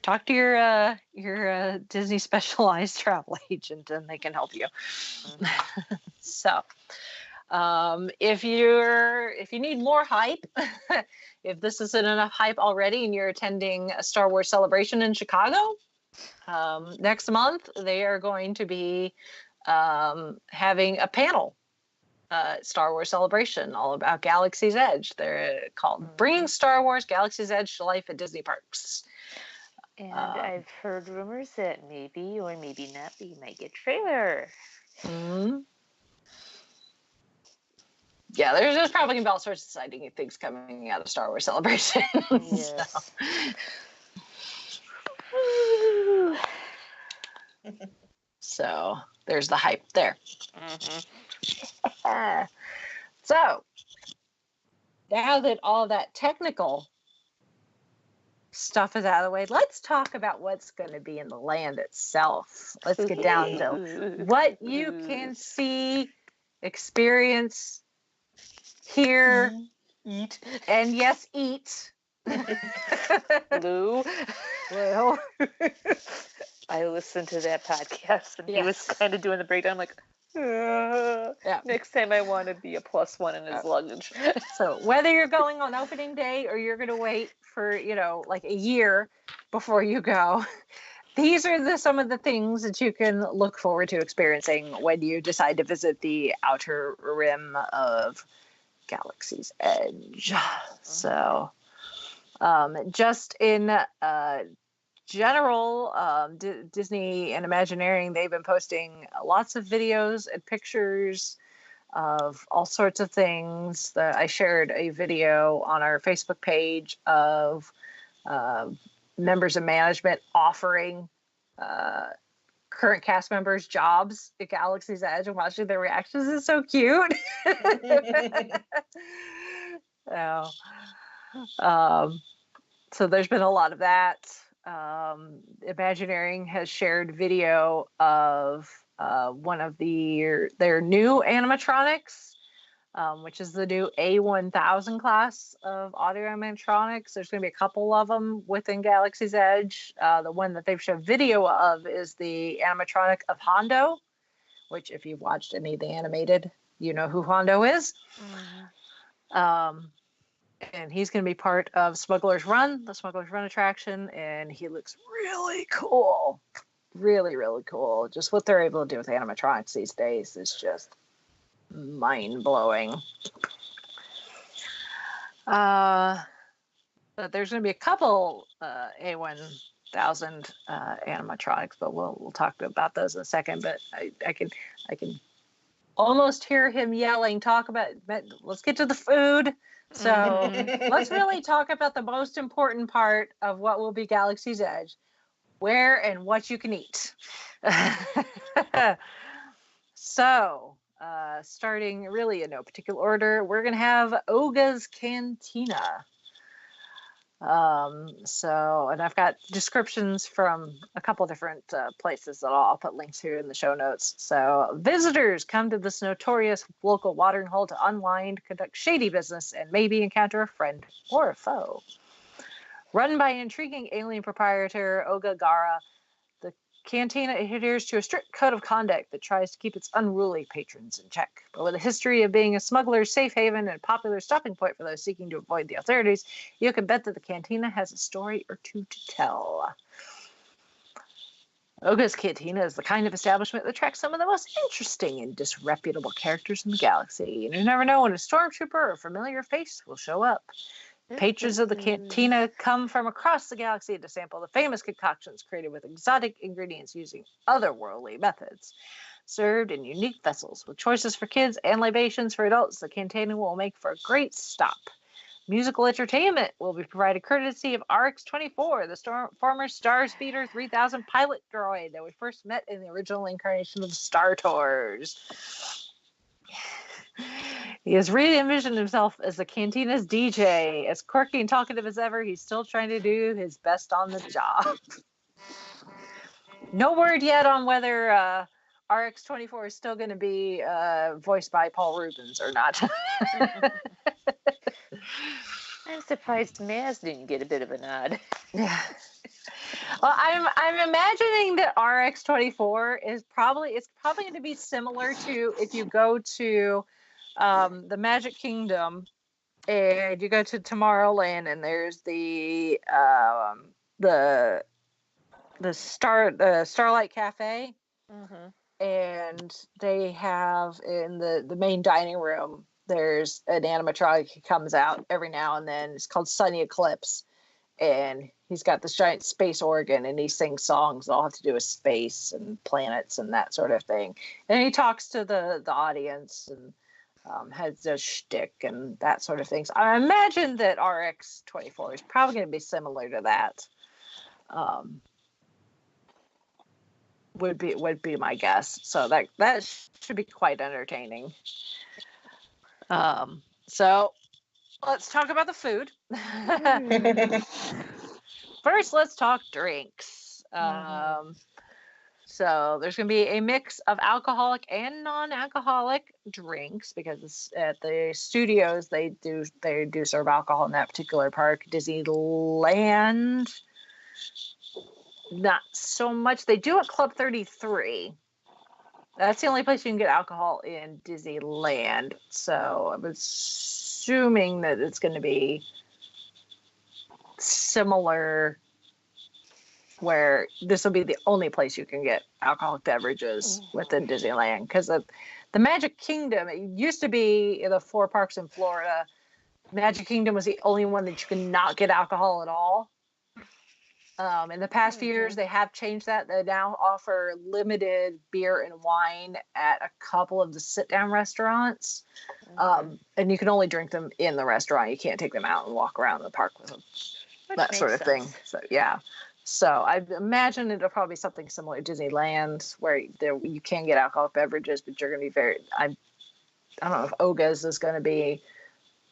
your Disney specialized travel agent, and they can help you. So, if you need more hype, if this isn't enough hype already, and you're attending a Star Wars Celebration in Chicago next month, they are going to be having a panel. Star Wars Celebration, all about Galaxy's Edge. They're called Bringing Star Wars Galaxy's Edge to Life at Disney Parks. And I've heard rumors that maybe or maybe not we might get trailer. Yeah, there's probably going to be all sorts of exciting things coming out of Star Wars Celebration. Yes. So there's the hype there. So now that all that technical stuff is out of the way, let's talk about what's going to be in the land itself. Let's get down to what you can see, experience, hear, eat, and yes, eat. Lou. I listened to that podcast, and he was kind of doing the breakdown, like, next time I want to be a +1 in his luggage. So whether you're going on opening day or you're going to wait for, like a year before you go, these are some of the things that you can look forward to experiencing when you decide to visit the outer rim of Galaxy's Edge. So just in general, Disney and Imagineering, they've been posting lots of videos and pictures of all sorts of things. I shared a video on our Facebook page of members of management offering current cast members jobs at Galaxy's Edge, and watching their reactions is so cute. So there's been a lot of that. Imagineering has shared video of one of their new animatronics, which is the new A1000 class of audio animatronics. There's going to be a couple of them within Galaxy's Edge. The one that they've shown video of is the animatronic of Hondo, which if you've watched any of the animated, you know who Hondo is. And he's going to be part of Smuggler's Run, the Smuggler's Run attraction, and he looks really cool. Really, really cool. Just what they're able to do with animatronics these days is just mind-blowing. But there's going to be a couple A1000 animatronics, but we'll talk about those in a second. But I can almost hear him yelling, let's get to the food. So let's really talk about the most important part of what will be Galaxy's Edge, where and what you can eat. So starting really in no particular order, we're going to have Oga's Cantina. And I've got descriptions from a couple different places that I'll put links to in the show notes. So visitors come to this notorious local watering hole to unwind, conduct shady business, and maybe encounter a friend or a foe. Run by an intriguing alien proprietor, Oga Gara, the cantina adheres to a strict code of conduct that tries to keep its unruly patrons in check. But with a history of being a smuggler's safe haven and a popular stopping point for those seeking to avoid the authorities, you can bet that the cantina has a story or two to tell. Oga's Cantina is the kind of establishment that attracts some of the most interesting and disreputable characters in the galaxy. And you never know when a stormtrooper or a familiar face will show up. Patrons of the cantina come from across the galaxy to sample the famous concoctions created with exotic ingredients using otherworldly methods. Served in unique vessels with choices for kids and libations for adults, the cantina will make for a great stop. Musical entertainment will be provided courtesy of RX-24, the former Starspeeder 3000 pilot droid that we first met in the original incarnation of Star Tours. He has re-envisioned himself as the Cantina's DJ. As quirky and talkative as ever, he's still trying to do his best on the job. No word yet on whether RX-24 is still going to be voiced by Paul Rubens or not. I'm surprised Maz didn't get a bit of a nod. Yeah. Well, I'm imagining that RX-24 is probably going to be similar to if you go to the Magic Kingdom and you go to Tomorrowland and there's the Starlight Cafe, and they have in the main dining room there's an animatronic who comes out every now and then. It's called Sunny Eclipse, and he's got this giant space organ and he sings songs that all have to do with space and planets and that sort of thing. And he talks to the audience and has a shtick and that sort of thing. So I imagine that RX-24 is probably going to be similar to that. Would be my guess. So that should be quite entertaining. So let's talk about the food. First, let's talk drinks. So there's going to be a mix of alcoholic and non-alcoholic drinks because at the studios they do serve alcohol in that particular park. Disneyland, not so much. They do at Club 33. That's the only place you can get alcohol in Disneyland. So I'm assuming that it's going to be similar, where this will be the only place you can get alcoholic beverages within Disneyland. Because the Magic Kingdom, it used to be the 4 parks in Florida. Magic Kingdom was the only one that you could not get alcohol at all. In the past few years, they have changed that. They now offer limited beer and wine at a couple of the sit-down restaurants. And you can only drink them in the restaurant. You can't take them out and walk around the park with them. That sort of thing. So, yeah. So I imagine it'll probably be something similar to Disneyland, where you can get alcoholic beverages, but you're going to be I don't know if Oga's is going to be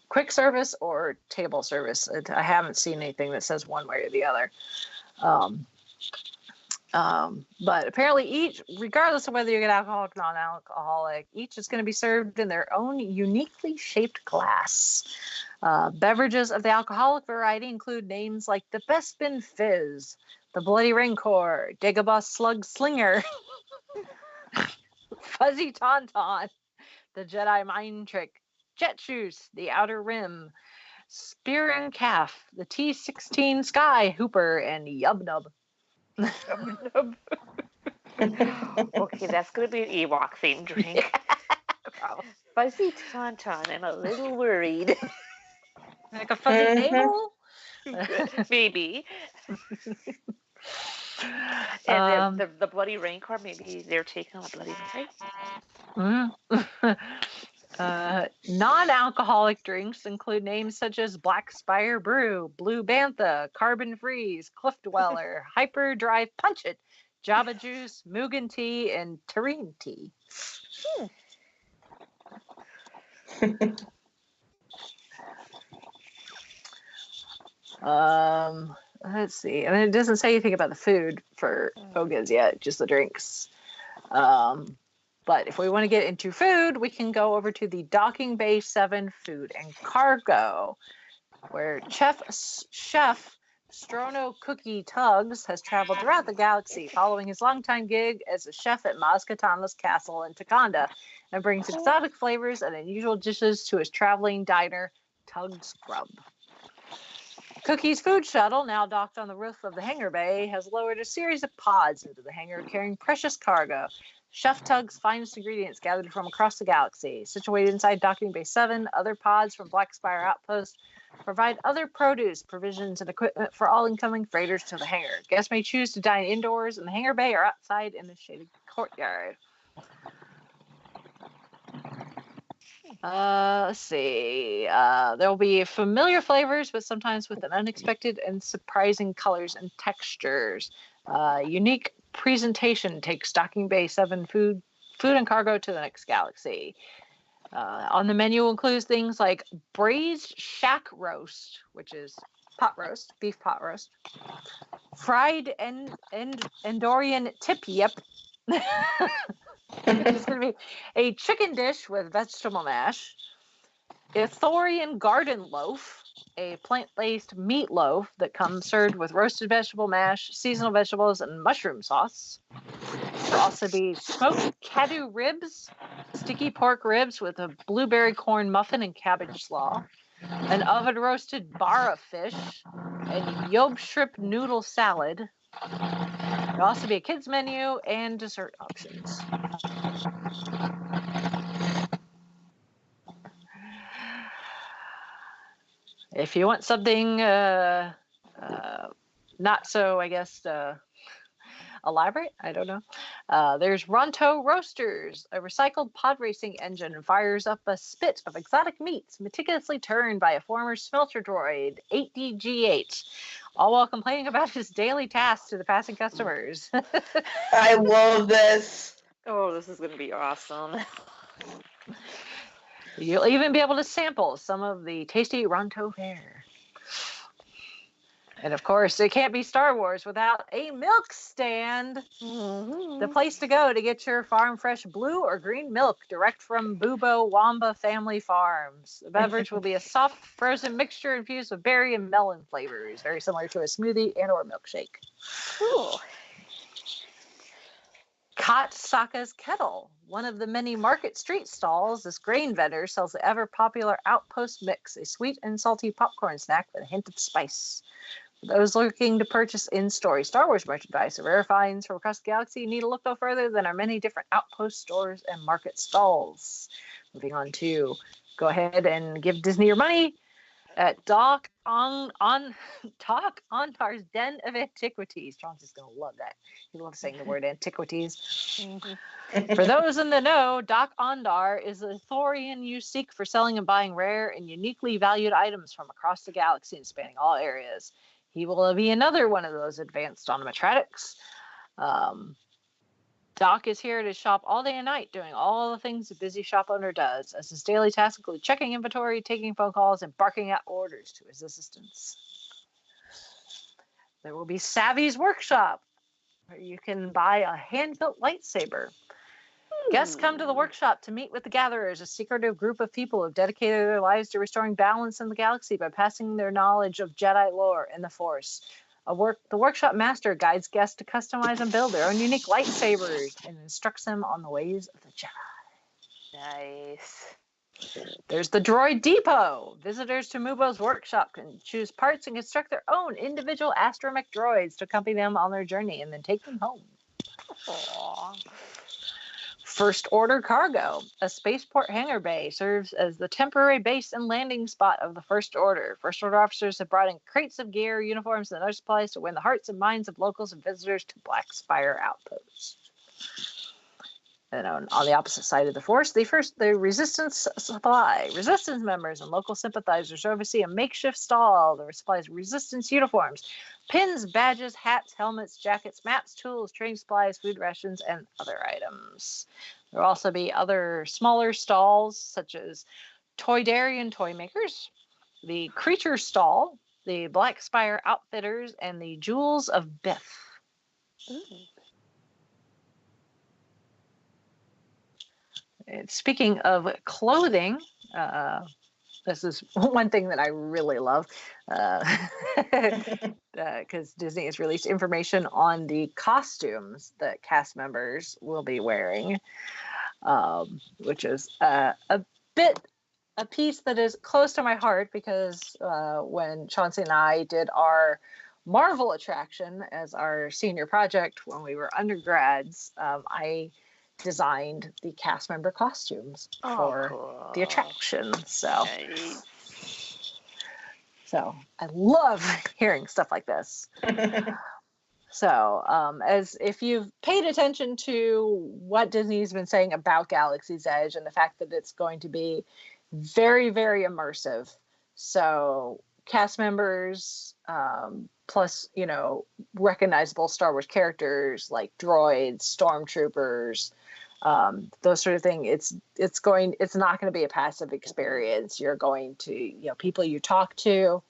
quick service or table service. I haven't seen anything that says one way or the other. But apparently each, regardless of whether you get alcoholic or non-alcoholic, each is going to be served in their own uniquely shaped glass. Beverages of the alcoholic variety include names like the Bespin Fizz, the Bloody Rancor, Dagobah Slug Slinger, Fuzzy Tauntaun, the Jedi Mind Trick, Jet Juice, the Outer Rim, Spear and Calf, the T-16 Sky Hooper, and Yub Nub. Okay, that's going to be an Ewok themed drink. Fuzzy Tauntaun, I'm a little worried. Like a fuzzy navel? Maybe. And the Bloody Rancor, maybe they're taking on a Bloody Mary. Non-alcoholic drinks include names such as Black Spire Brew, Blue Bantha, Carbon Freeze, Cliff Dweller, Hyper Drive Punch It, Java Juice, Mugen Tea, and Terrine Tea. Let's see. And it doesn't say anything about the food for Oga's yet, just the drinks. But if we want to get into food, we can go over to the Docking Bay 7 Food and Cargo, where Chef Strono Cookie Tuggs has traveled throughout the galaxy following his longtime gig as a chef at Maz Kanata's castle in Takanda, and brings exotic flavors and unusual dishes to his traveling diner, Tuggs Grub. Cookie's food shuttle, now docked on the roof of the hangar bay, has lowered a series of pods into the hangar carrying precious cargo. Chef Tug's finest ingredients gathered from across the galaxy. Situated inside Docking Bay 7, other pods from Black Spire Outpost provide other produce, provisions, and equipment for all incoming freighters to the hangar. Guests may choose to dine indoors in the hangar bay or outside in the shaded courtyard. Let's see. There will be familiar flavors, but sometimes with an unexpected and surprising colors and textures. Unique presentation takes Docking Bay 7 food and cargo to the next galaxy. On the menu includes things like braised shack roast, which is pot roast, beef pot roast, fried Endorian tip yip. It's going to be a chicken dish with vegetable mash, Ithorian garden loaf, a plant-based meatloaf that comes served with roasted vegetable mash, seasonal vegetables, and mushroom sauce. There'll also be smoked cadu ribs, sticky pork ribs with a blueberry corn muffin and cabbage slaw, an oven-roasted bara fish, and yob shrimp noodle salad. There'll also be a kids menu and dessert options. If you want something not so, I guess, elaborate, I don't know. There's Ronto Roasters. A recycled pod racing engine fires up a spit of exotic meats meticulously turned by a former smelter droid, 8DG8, all while complaining about his daily tasks to the passing customers. I love this. Oh, this is going to be awesome. You'll even be able to sample some of the tasty Ronto fare. And of course, it can't be Star Wars without a milk stand. Mm-hmm. The place to go to get your farm fresh blue or green milk direct from Bubo Wamba Family Farms. The beverage will be a soft frozen mixture infused with berry and melon flavors, very similar to a smoothie and or milkshake. Cool. Katsaka's Kettle, one of the many market street stalls. This grain vendor sells the ever-popular Outpost Mix, a sweet and salty popcorn snack with a hint of spice. For those looking to purchase in-store Star Wars merchandise or rare finds from across the galaxy, you need to look no further than our many different Outpost stores and market stalls. Moving on to go ahead and give Disney your money at Doc Ontar's Den of Antiquities. Chauncey's going to love that. He loves saying the word antiquities. Mm-hmm. For those in the know, Doc Ondar is a Thorian you seek for selling and buying rare and uniquely valued items from across the galaxy and spanning all areas. He will be another one of those advanced animatronics. Doc is here to shop all day and night, doing all the things a busy shop owner does, as his daily tasks include checking inventory, taking phone calls, and barking out orders to his assistants. There will be Savvy's Workshop, where you can buy a hand-built lightsaber. Guests come to the workshop to meet with the Gatherers, a secretive group of people who have dedicated their lives to restoring balance in the galaxy by passing their knowledge of Jedi lore and the Force. The workshop master guides guests to customize and build their own unique lightsabers and instructs them on the ways of the Jedi. Nice. There's the Droid Depot. Visitors to Mubo's workshop can choose parts and construct their own individual astromech droids to accompany them on their journey and then take them home. Aww. First Order Cargo. A spaceport hangar bay serves as the temporary base and landing spot of the First Order. First Order officers have brought in crates of gear, uniforms, and other supplies to win the hearts and minds of locals and visitors to Black Spire Outpost. And on the opposite side of the Force, the Resistance Supply. Resistance members and local sympathizers oversee a makeshift stall that supplies Resistance uniforms, pins, badges, hats, helmets, jackets, maps, tools, training supplies, food rations, and other items. There will also be other smaller stalls, such as Toydarian Toy Makers, the Creature Stall, the Black Spire Outfitters, and the Jewels of Biff. Ooh. And speaking of clothing, this is one thing that I really love, because Disney has released information on the costumes that cast members will be wearing, which is a piece that is close to my heart, because when Chauncey and I did our Marvel attraction as our senior project when we were undergrads, I designed the cast member costumes for cool. the attraction. So, Nice. so I love hearing stuff like this. So, as if you've paid attention to what Disney's been saying about Galaxy's Edge and the fact that it's going to be very, very immersive. So, cast members, plus, recognizable Star Wars characters like droids, stormtroopers, those sort of thing. It's not going to be a passive experience. You're going to, people you talk to,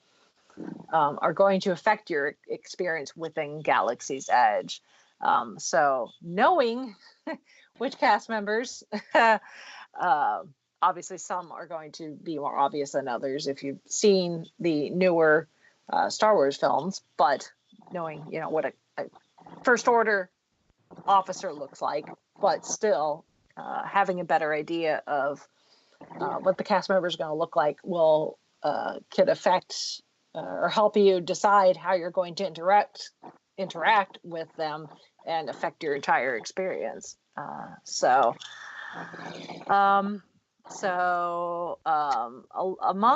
are going to affect your experience within Galaxy's Edge. So knowing which cast members, obviously some are going to be more obvious than others if you've seen the newer Star Wars films, but knowing, what a First Order officer looks like, but still having a better idea of what the cast member is going to look like could affect or help you decide how you're going to interact with them and affect your entire experience. Among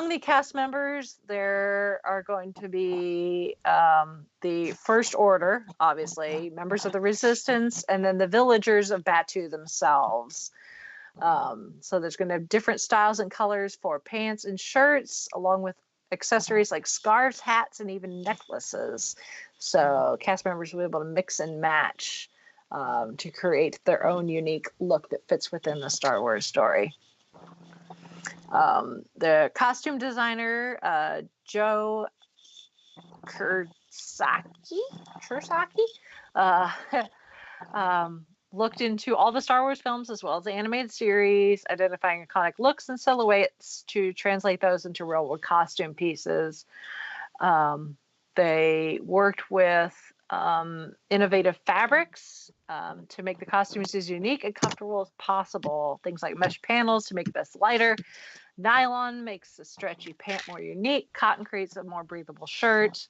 the cast members, there are going to be the First Order, obviously, members of the Resistance, and then the villagers of Batuu themselves. So there's going to have different styles and colors for pants and shirts, along with accessories like scarves, hats, and even necklaces. So cast members will be able to mix and match to create their own unique look that fits within the Star Wars story. The costume designer, Joe Kursaki, looked into all the Star Wars films as well as the animated series, identifying iconic looks and silhouettes to translate those into real-world costume pieces. They worked with innovative fabrics to make the costumes as unique and comfortable as possible. Things like mesh panels to make vests lighter. Nylon makes a stretchy pant more unique. Cotton creates a more breathable shirt.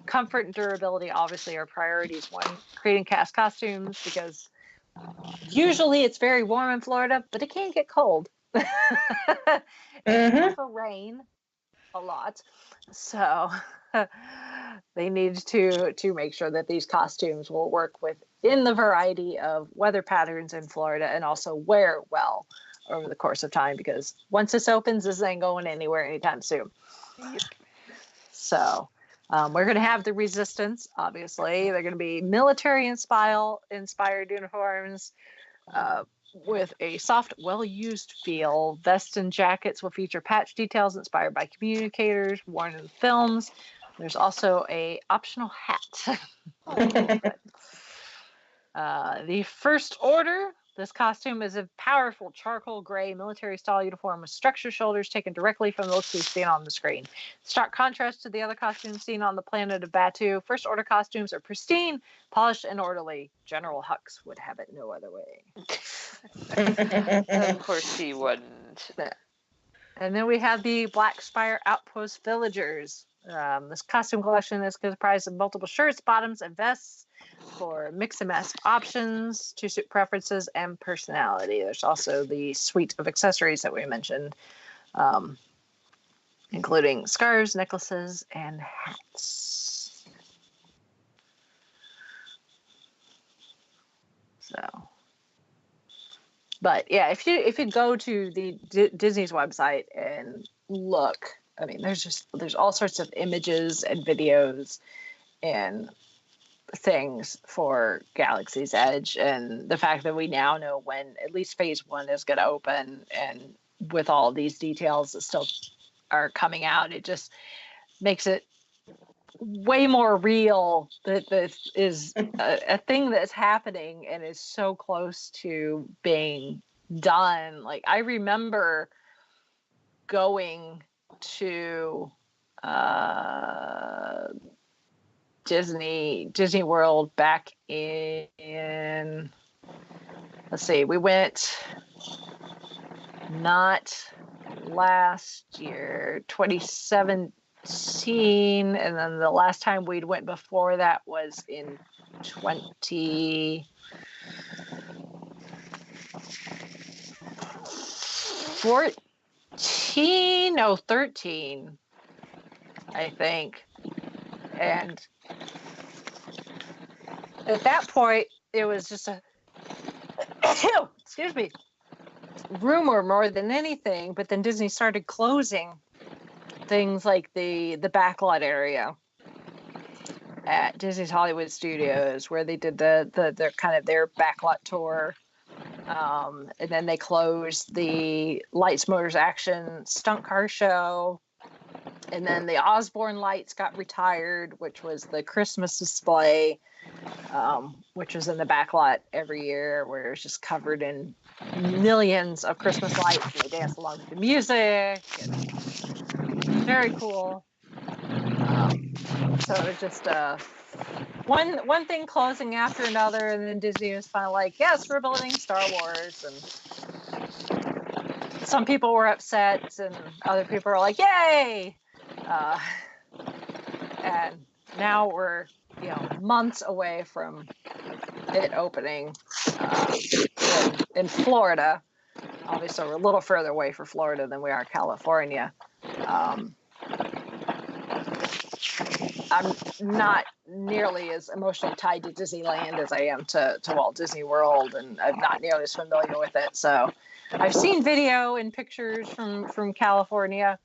Comfort and durability obviously are priorities when creating cast costumes, because usually it's very warm in Florida, but it can get cold. It's also rain a lot. So they need to make sure that these costumes will work within the variety of weather patterns in Florida and also wear well over the course of time, because once this opens, this ain't going anywhere anytime soon. Yep. So we're going to have the Resistance, obviously. They're going to be military-inspired uniforms with a soft, well-used feel. Vests and jackets will feature patch details inspired by communicators worn in films. There's also a optional hat. The First Order. This costume is a powerful charcoal gray military-style uniform with structured shoulders taken directly from the looks we've seen on the screen. Stark contrast to the other costumes seen on the planet of Batuu. First Order costumes are pristine, polished, and orderly. General Hux would have it no other way. Of course he wouldn't. And then we have the Black Spire Outpost Villagers. This costume collection is comprised of multiple shirts, bottoms, and vests for mix and match options to suit preferences and personality. There's also the suite of accessories that we mentioned, including scarves, necklaces, and hats. So, but yeah, if you go to the Disney's website and look, I mean, there's all sorts of images and videos and things for Galaxy's Edge, and the fact that we now know when at least phase 1 is going to open, and with all these details that still are coming out, it just makes it way more real that this is a thing that's happening and is so close to being done. Like, I remember going to Disney World back in, let's see, we went not last year, 2017, and then the last time we'd went before that was in 2014, no, 13, I think. And at that point, it was just a excuse me, rumor more than anything. But then Disney started closing things like the backlot area at Disney's Hollywood Studios, where they did their kind of their backlot tour. And then they closed the Lights, Motors, Action stunt car show. And then the Osborne Lights got retired, which was the Christmas display, which was in the backlot every year, where it was just covered in millions of Christmas lights, and they danced along with the music. And very cool. So it was just one thing closing after another, and then Disney was finally like, yes, we're building Star Wars. And some people were upset, and other people were like, yay! And now we're, months away from it opening in Florida. Obviously, we're a little further away for Florida than we are California. I'm not nearly as emotionally tied to Disneyland as I am to Walt Disney World, and I'm not nearly as familiar with it. So I've seen video and pictures from California,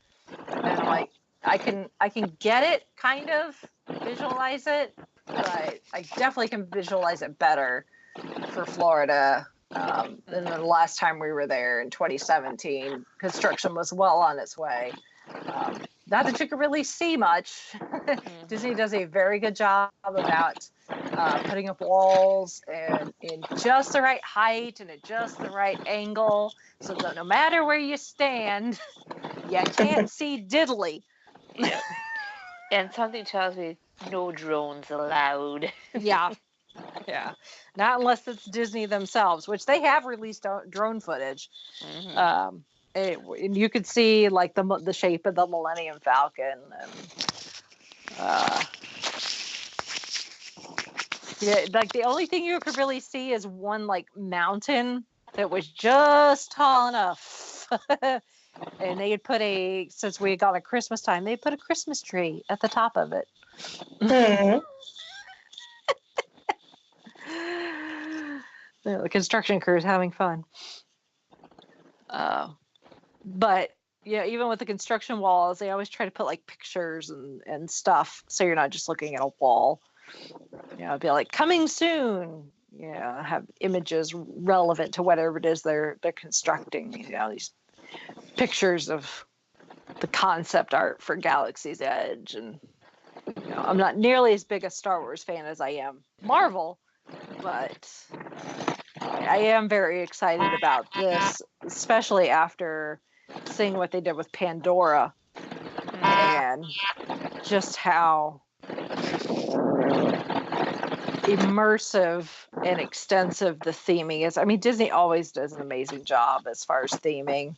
and I'm like, I can get it, kind of visualize it, but I definitely can visualize it better for Florida than the last time we were there in 2017. Construction was well on its way. Not that you could really see much. Disney does a very good job about putting up walls and in just the right height and at just the right angle, so that no matter where you stand, you can't see diddly. Yeah. And something tells me no drones allowed. Yeah. Not unless it's Disney themselves, which they have released drone footage. Mm-hmm. And you could see like the shape of the Millennium Falcon, and like the only thing you could really see is one like mountain that was just tall enough. And they had put since we got a Christmas time, they put a Christmas tree at the top of it. Mm-hmm. The construction crew is having fun. But even with the construction walls, they always try to put like pictures and stuff, so you're not just looking at a wall. It'd be like coming soon. Have images relevant to whatever it is they're constructing. These pictures of the concept art for Galaxy's Edge, and I'm not nearly as big a Star Wars fan as I am Marvel, but I am very excited about this, especially after seeing what they did with Pandora and just how immersive and extensive the theming is. I mean, Disney always does an amazing job as far as theming.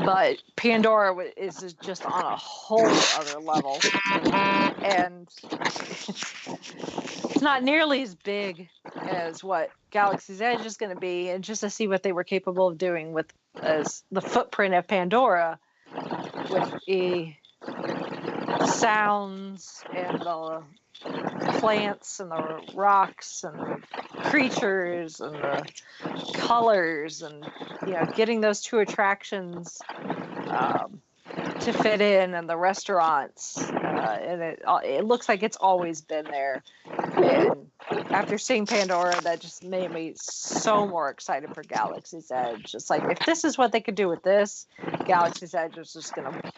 But Pandora is just on a whole other level. And it's not nearly as big as what Galaxy's Edge is going to be. And just to see what they were capable of doing with as the footprint of Pandora, with the sounds and the plants and the rocks and the creatures and the colors, and getting those two attractions to fit in, and the restaurants, and it looks like it's always been there. And after seeing Pandora, that just made me so more excited for Galaxy's Edge. It's like, if this is what they could do with this, Galaxy's Edge is just going to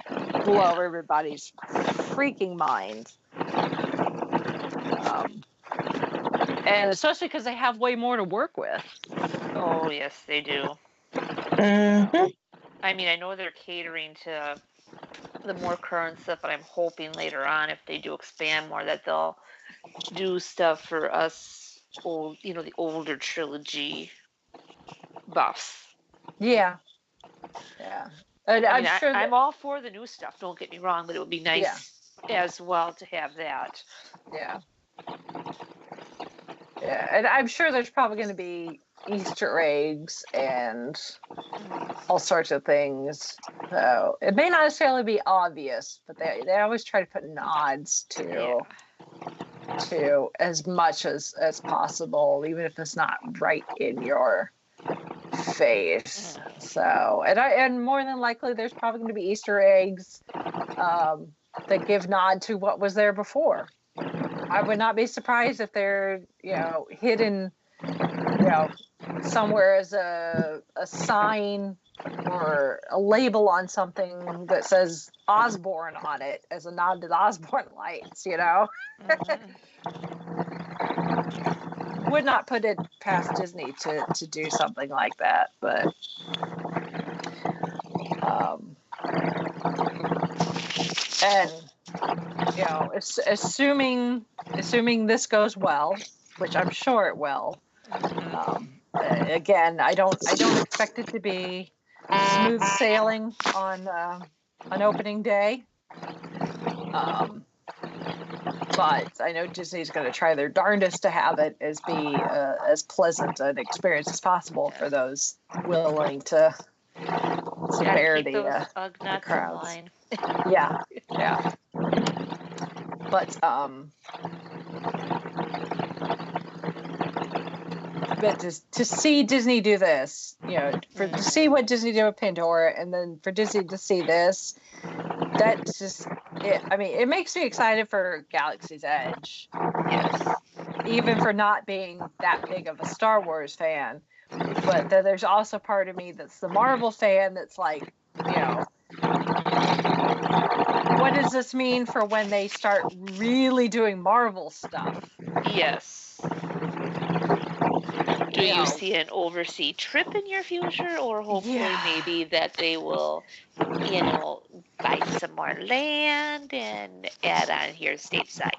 blow everybody's freaking mind. And especially because they have way more to work with. Oh, yes, they do. Mm-hmm. I mean, I know they're catering to the more current stuff, but I'm hoping later on, if they do expand more, that they'll do stuff for us, the older trilogy buffs. Yeah. And I I'm mean, sure I'm all for the new stuff, don't get me wrong, but it would be nice as well to have that. Yeah. And I'm sure there's probably going to be Easter eggs and all sorts of things. So it may not necessarily be obvious, but they always try to put nods to as much as possible, even if it's not right in your face. So and more than likely there's probably going to be Easter eggs that give nod to what was there before. I would not be surprised if they're, hidden, somewhere as a sign or a label on something that says Osborne on it as a nod to the Osborne lights, Would not put it past Disney to do something like that, but and assuming this goes well, which I'm sure it will. Again, I don't expect it to be smooth sailing on opening day. But I know Disney's going to try their darndest to have it be as pleasant an experience as possible for those willing to bear the crowds. Yeah. But to see Disney do this, to see what Disney did with Pandora, and then for Disney to see this, that's just it. I mean, it makes me excited for Galaxy's Edge. Yes. Even for not being that big of a Star Wars fan. But then there's also part of me that's the Marvel fan that's like, what does this mean for when they start really doing Marvel stuff? Yes. Do you see an overseas trip in your future, or hopefully maybe that they will, buy some more land and add on here stateside?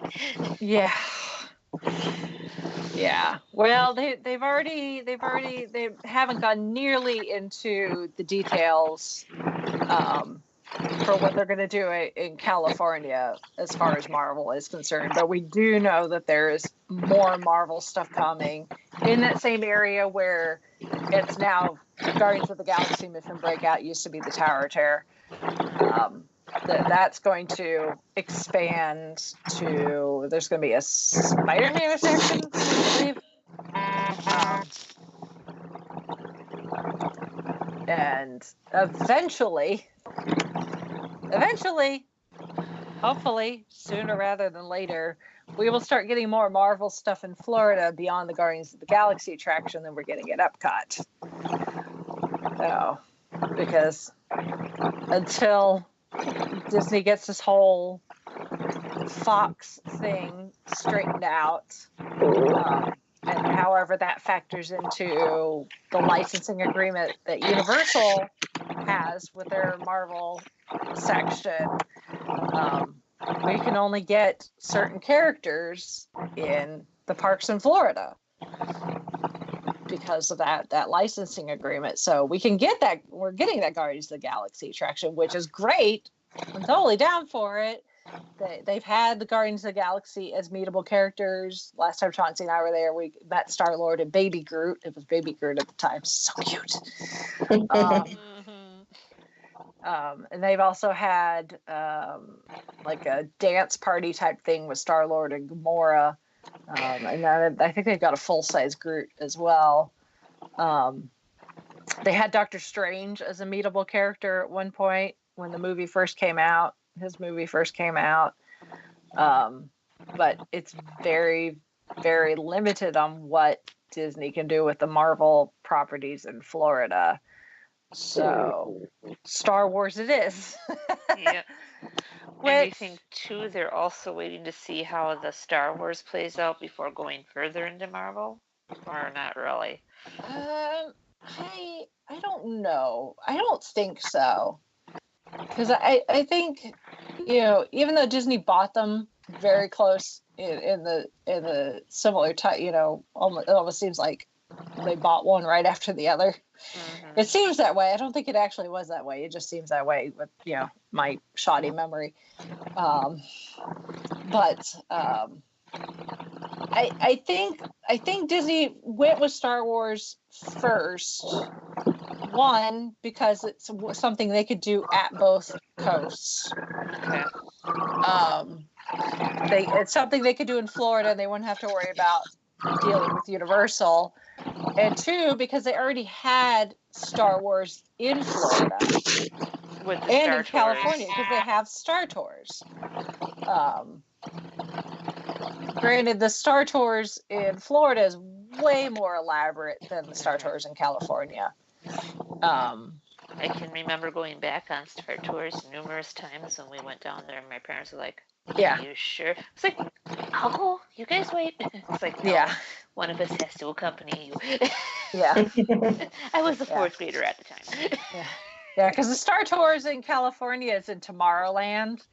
Yeah. Well, they haven't gone nearly into the details for what they're going to do in California as far as Marvel is concerned. But we do know that there is more Marvel stuff coming in that same area where it's now Guardians of the Galaxy Mission Breakout used to be the Tower of Terror. That's going to expand to, there's going to be a Spider-Man section, I believe. And eventually, hopefully sooner rather than later, we will start getting more Marvel stuff in Florida beyond the Guardians of the Galaxy attraction than we're getting at Epcot. So, because until Disney gets this whole Fox thing straightened out, and however that factors into the licensing agreement that Universal has with their Marvel section, we can only get certain characters in the parks in Florida because of that licensing agreement. So we can get that. We're getting that Guardians of the Galaxy attraction, which is great. I'm totally down for it. They've had the Guardians of the Galaxy as meetable characters. Last time Chauncey and I were there, we met Star-Lord and Baby Groot. It was Baby Groot at the time. So cute. And they've also had like a dance party type thing with Star-Lord and Gamora. And I think they've got a full-size Groot as well. They had Doctor Strange as a meetable character at one point when the movie first came out. His movie first came out. But it's very, very limited on what Disney can do with the Marvel properties in Florida. So Star Wars it is. Yeah. Which, And you think too, they're also waiting to see how the Star Wars plays out before going further into Marvel, or not really? I don't know. I don't think so. Because I think, even though Disney bought them very close in the similar time, it almost seems like they bought one right after the other. Mm-hmm. It seems that way. I don't think it actually was that way. It just seems that way with my shoddy memory. I think Disney went with Star Wars first. One, because it's something they could do at both coasts. Okay. It's something they could do in Florida, and they wouldn't have to worry about dealing with Universal. And two, because they already had Star Wars in Florida With the and Star in California, Tours. because they have Star Tours. Granted, the Star Tours in Florida is way more elaborate than the Star Tours in California. I can remember going back on Star Tours numerous times when we went down there, and my parents were like, Yeah. "Are you sure?" It's like, "I'll go. You guys wait." It's like, no, Yeah. one of us has to accompany you. Yeah. I was a fourth grader at the time. Yeah, because the Star Tours in California is in Tomorrowland.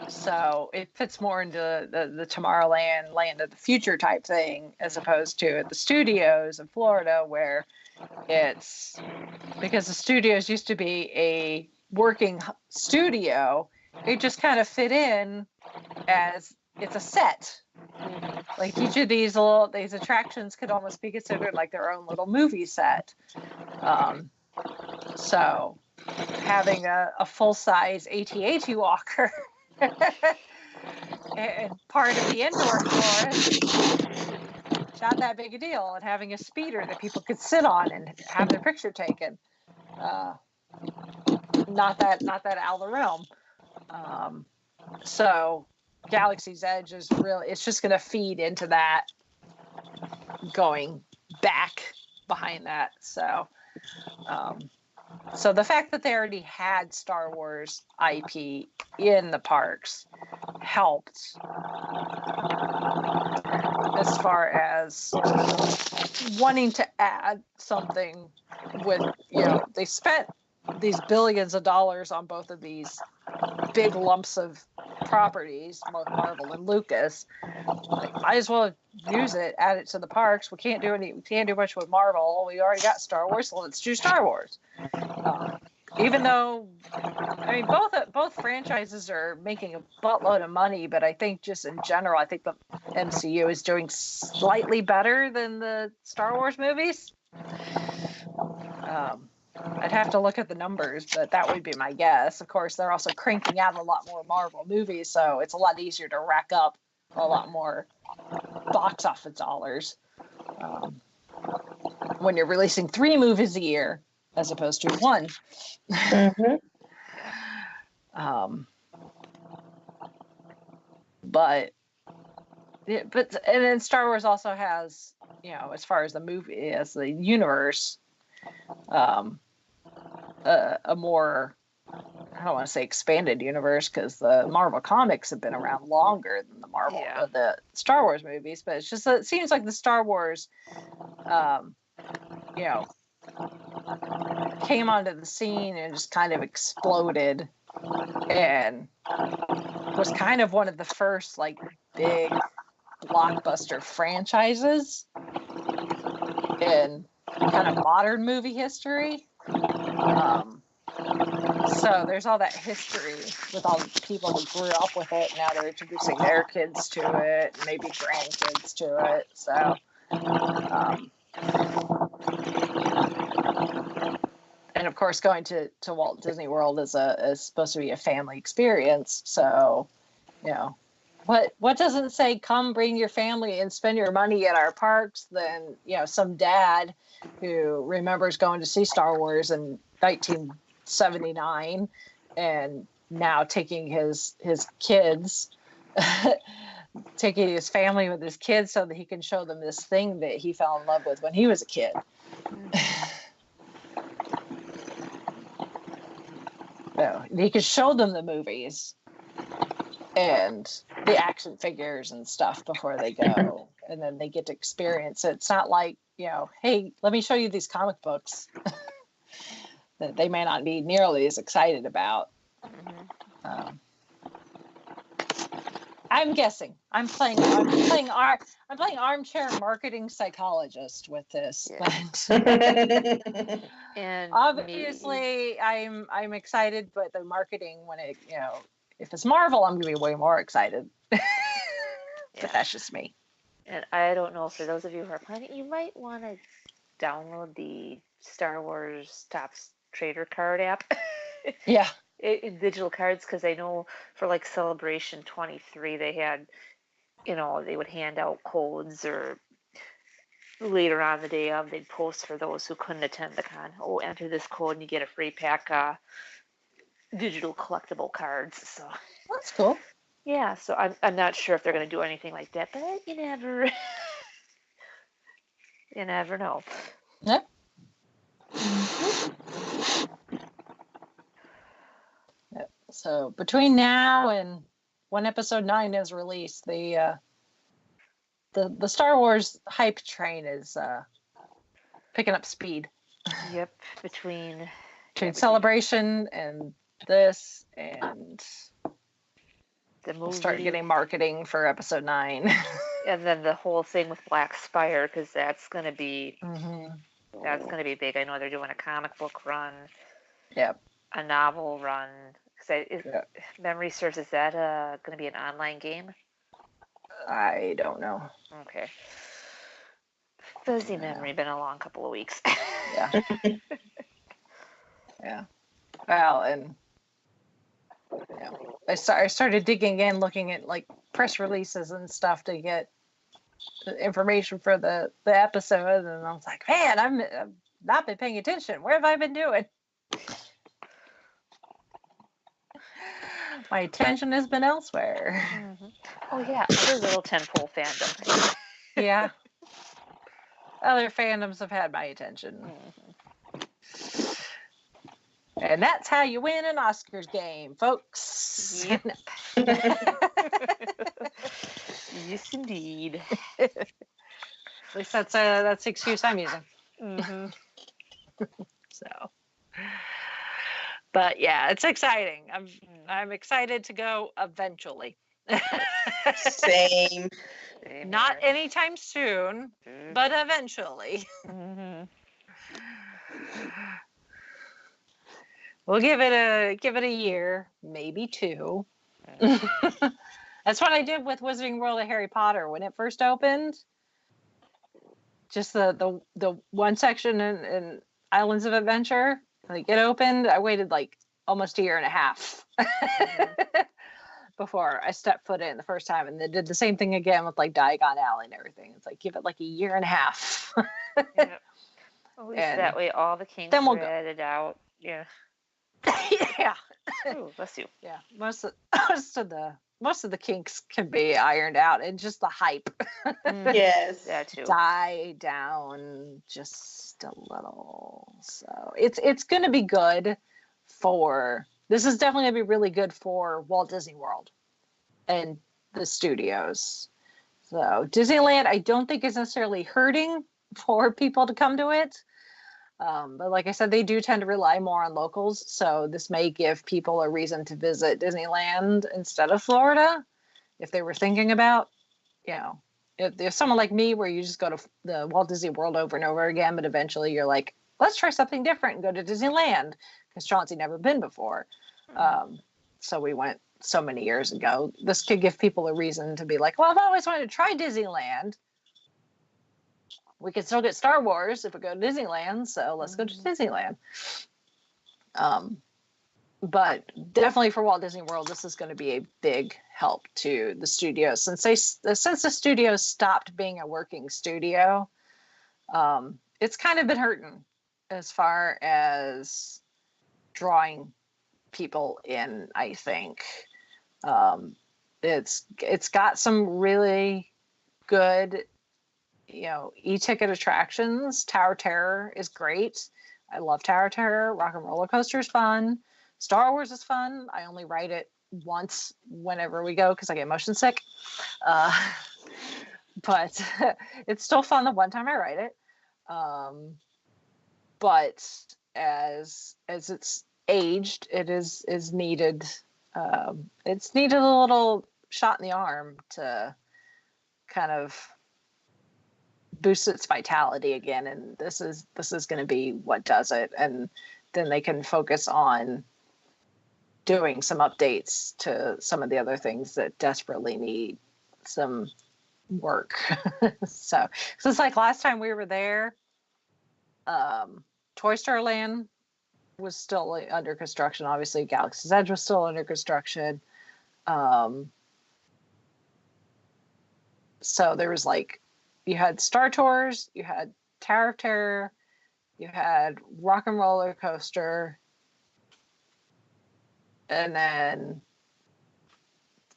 So it fits more into the Tomorrowland, Land of the Future type thing, as opposed to at the studios in Florida, where it's because the studios used to be a working studio. It just kind of fit in as it's a set. Like each of these attractions could almost be considered like their own little movie set. So having a full-size AT-AT walker and part of the indoor forest, not that big a deal. And having a speeder that people could sit on and have their picture taken, not that out of the realm. So Galaxy's Edge is really, it's just going to feed into that, going back behind that. So the fact that they already had Star Wars IP in the parks helped as far as wanting to add something with, they spent these billions of dollars on both of these big lumps of properties, both Marvel and Lucas. Like, might as well use it, add it to the parks. We can't do much with Marvel. We already got Star Wars, so let's do Star Wars. Even though, both franchises are making a buttload of money, but I think just in general, I think the MCU is doing slightly better than the Star Wars movies. I'd have to look at the numbers, but that would be my guess. Of course, they're also cranking out a lot more Marvel movies, so it's a lot easier to rack up a lot more box office dollars when you're releasing 3 movies a year as opposed to 1. Mm-hmm. But and then Star Wars also has, as far as the movie, as the universe, a more, I don't want to say expanded universe, because the Marvel comics have been around longer than the Star Wars movies, but it's just that it seems like the Star Wars, came onto the scene and just kind of exploded, and was kind of one of the first like big blockbuster franchises in kind of modern movie history. So there's all that history with all the people who grew up with it. Now they're introducing their kids to it, maybe grandkids to it. So, and of course, going to Walt Disney World is supposed to be a family experience. So, what doesn't say come bring your family and spend your money at our parks? Then some dad who remembers going to see Star Wars in 1979 and now taking his kids taking his family with his kids so that he can show them this thing that he fell in love with when he was a kid. So he could show them the movies and the action figures and stuff before they go, and then they get to experience it. It's not like, hey, let me show you these comic books that they may not be nearly as excited about. I'm guessing. I'm playing armchair marketing psychologist with this. Yeah. And obviously, I'm excited, but the marketing, when it, if it's Marvel, I'm gonna be way more excited. But that's just me. And I don't know, for those of you who are planning, you might want to download the Star Wars Topps Trader Card app. Yeah. In digital cards, because I know for like Celebration 23 they had, they would hand out codes, or later on the day of they'd post for those who couldn't attend the con, enter this code and you get a free pack digital collectible cards. So that's cool. Yeah, so I'm not sure if they're going to do anything like that, but you never you never know. Yep. So between now and when episode 9 is released, the Star Wars hype train is picking up speed. Yep, between Celebration and this, and the movie, we'll start getting marketing for episode 9. And then the whole thing with Black Spire, because that's going to be big. I know they're doing a comic book run. Yep. A novel run. If memory serves, is that going to be an online game? I don't know. Okay. Fuzzy memory. Been a long couple of weeks. Yeah. Yeah. Well, and I started digging in, looking at like press releases and stuff to get the information for the episode, and I was like, man, I've not been paying attention. Where have I been doing? My attention has been elsewhere. Mm-hmm. Oh yeah, other little tentpole fandom. Yeah. Other fandoms have had my attention. Mm-hmm. And that's how you win an Oscars game, folks. Yep. Yes, indeed. At least that's the excuse I'm using. Mm-hmm. So, but yeah, it's exciting. I'm excited to go eventually. Same. Not anytime soon, but eventually. Mm-hmm. We'll give it a year, maybe 2. That's what I did with Wizarding World of Harry Potter when it first opened. Just the one section in Islands of Adventure, like it opened. I waited like almost a year and a half before I stepped foot in the first time, and they did the same thing again with like Diagon Alley and everything. It's like give it like a year and a half. Yep. At least that way all the kinks are added out. Yeah. Yeah. Ooh, bless you. Yeah. Most of the kinks can be ironed out, and just the hype. Yes. That too. Die down just a little. So it's going to be good this is definitely going to be really good for Walt Disney World and the studios. So Disneyland, I don't think is necessarily hurting for people to come to it. But like I said, they do tend to rely more on locals. So this may give people a reason to visit Disneyland instead of Florida. If they were thinking about, if there's someone like me where you just go to the Walt Disney World over and over again, but eventually you're like, let's try something different and go to Disneyland, because Chauncey never been before. So we went so many years ago. This could give people a reason to be like, well, I've always wanted to try Disneyland. We can still get Star Wars if we go to Disneyland, so let's go to Disneyland. But definitely for Walt Disney World, this is going to be a big help to the studios. Since the studios stopped being a working studio, it's kind of been hurting as far as drawing people in, I think. it's got some really good, e-ticket attractions. Tower Terror is great. I love Tower Terror. Rock and Roller Coaster is fun. Star Wars is fun. I only ride it once whenever we go because I get motion sick. But it's still fun the one time I ride it. But as it's aged, it is needed. It's needed a little shot in the arm to kind of boost its vitality again, and this is going to be what does it, and then they can focus on doing some updates to some of the other things that desperately need some work. So it's like last time we were there, Toy Story Land was still under construction. Obviously, Galaxy's Edge was still under construction. So there was you had Star Tours, you had Tower of Terror, you had Rock and Roller Coaster, and then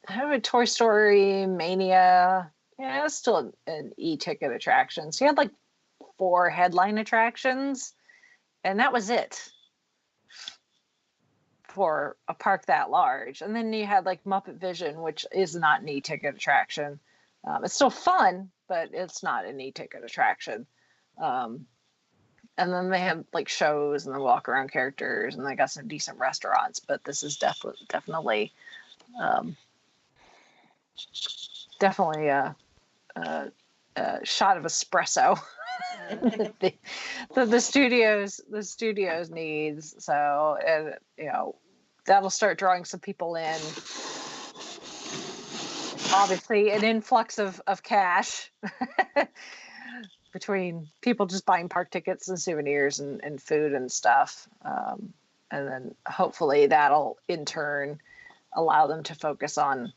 I have a Toy Story Mania. Yeah, it was still an e-ticket attraction. So you had 4 headline attractions, and that was it for a park that large. And then you had Muppet Vision, which is not an e-ticket attraction. It's still fun, but it's not an e-ticket attraction. And then they have shows and the walk around characters, and they got some decent restaurants. But this is definitely a shot of espresso. the studios needs. So that'll start drawing some people in. Obviously, an influx of cash between people just buying park tickets and souvenirs and food and stuff. And then hopefully that'll in turn allow them to focus on.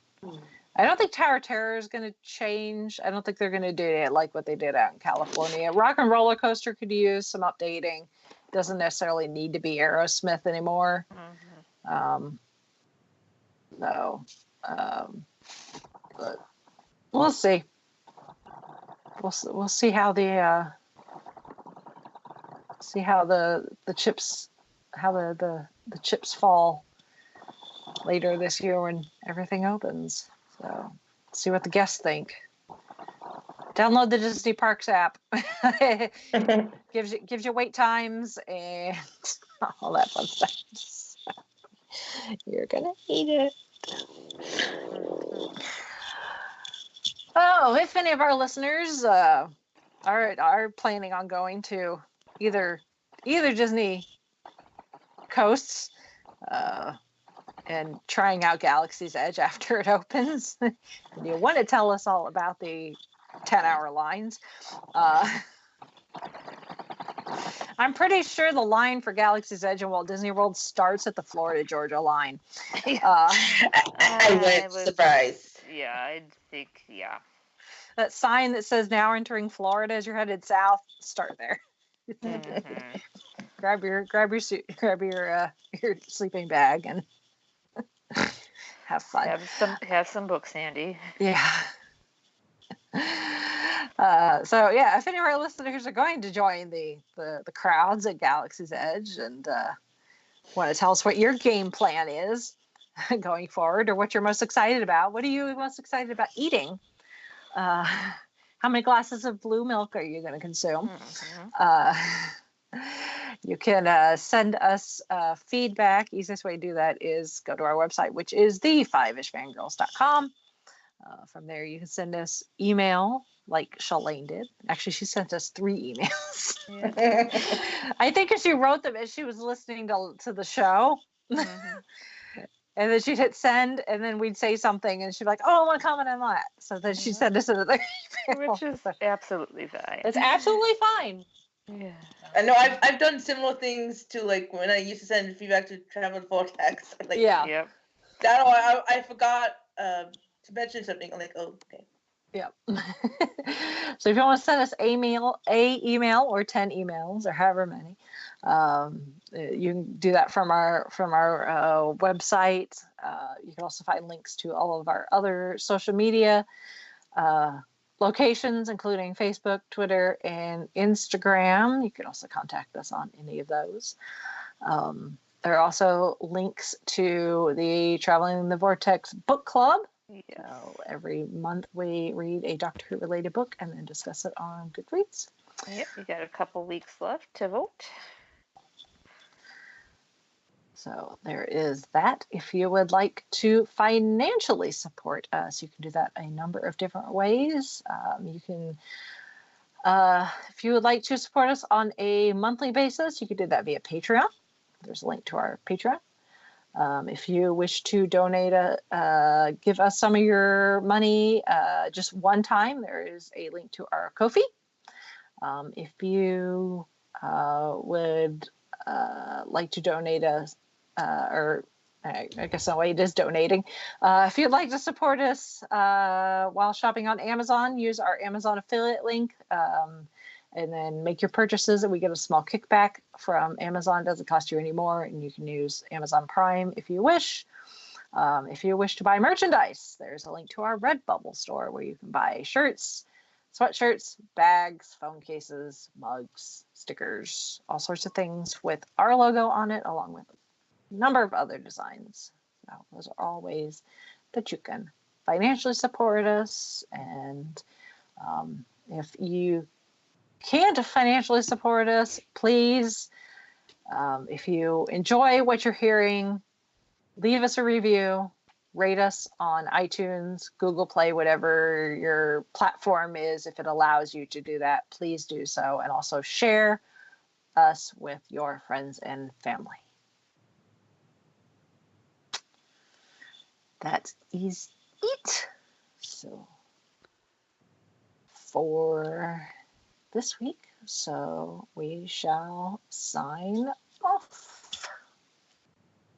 I don't think Tower Terror is going to change. I don't think they're going to do it like what they did out in California. Rock and Roller Coaster could use some updating. Doesn't necessarily need to be Aerosmith anymore. But we'll see. We'll see how the chips chips fall later this year when everything opens. So see what the guests think. Download the Disney Parks app. gives you wait times and all that fun stuff. You're gonna hate it. Oh, if any of our listeners are planning on going to either Disney coasts and trying out Galaxy's Edge after it opens, and you want to tell us all about the 10-hour lines, I'm pretty sure the line for Galaxy's Edge and Walt Disney World starts at the Florida Georgia line. I went surprised. Yeah, I think, yeah. That sign that says now entering Florida as you're headed south, start there. Mm-hmm. grab your suit, grab your sleeping bag, and have fun. Have some books handy. Yeah. So yeah, if any of our listeners are going to join the crowds at Galaxy's Edge and want to tell us what your game plan is going forward, or what you're most excited about, what are you most excited about eating? How many glasses of blue milk are you going to consume? Mm-hmm. You can send us feedback. Easiest way to do that is go to our website, which is the5ishfangirls.com. From there, you can send us email like Shalane did. Actually, she sent us 3 emails. Yeah. I think she wrote them as she was listening to the show. Mm-hmm. And then she'd hit send, and then we'd say something, and she'd be like, "Oh, I want to comment on that." So then she'd send us another email. Which is absolutely fine. It's absolutely fine. Yeah. I know I've done similar things to when I used to send feedback to Travel Vortex. Yeah. Yep. I forgot to mention something. I'm like, oh, okay. Yep. So if you want to send us a email or 10 emails or however many, you can do that from our website. You can also find links to all of our other social media locations, including Facebook, Twitter, and Instagram. You can also contact us on any of those. There are also links to the Traveling in the Vortex book club. Yes. So every month we read a Doctor Who related book and then discuss it on Goodreads. Yep, you got a couple weeks left to vote. So there is that. If you would like to financially support us, you can do that a number of different ways. You can, if you would like to support us on a monthly basis, you can do that via Patreon. There's a link to our Patreon. If you wish to donate, give us some of your money just one time, there is a link to our Ko-fi. If you would like to donate us, or I guess no way it is donating. If you'd like to support us while shopping on Amazon, use our Amazon affiliate link. And then make your purchases, and we get a small kickback from Amazon. It doesn't cost you any more, and you can use Amazon Prime if you wish. If you wish to buy merchandise, there's a link to our Redbubble store where you can buy shirts, sweatshirts, bags, phone cases, mugs, stickers, all sorts of things with our logo on it, along with a number of other designs. So those are all ways that you can financially support us. And if you can't financially support us, please, if you enjoy what you're hearing, leave us a review, rate us on iTunes, Google Play, whatever your platform is. If it allows you to do that, please do so. And also share us with your friends and family. That is it. So for this week, so we shall sign off.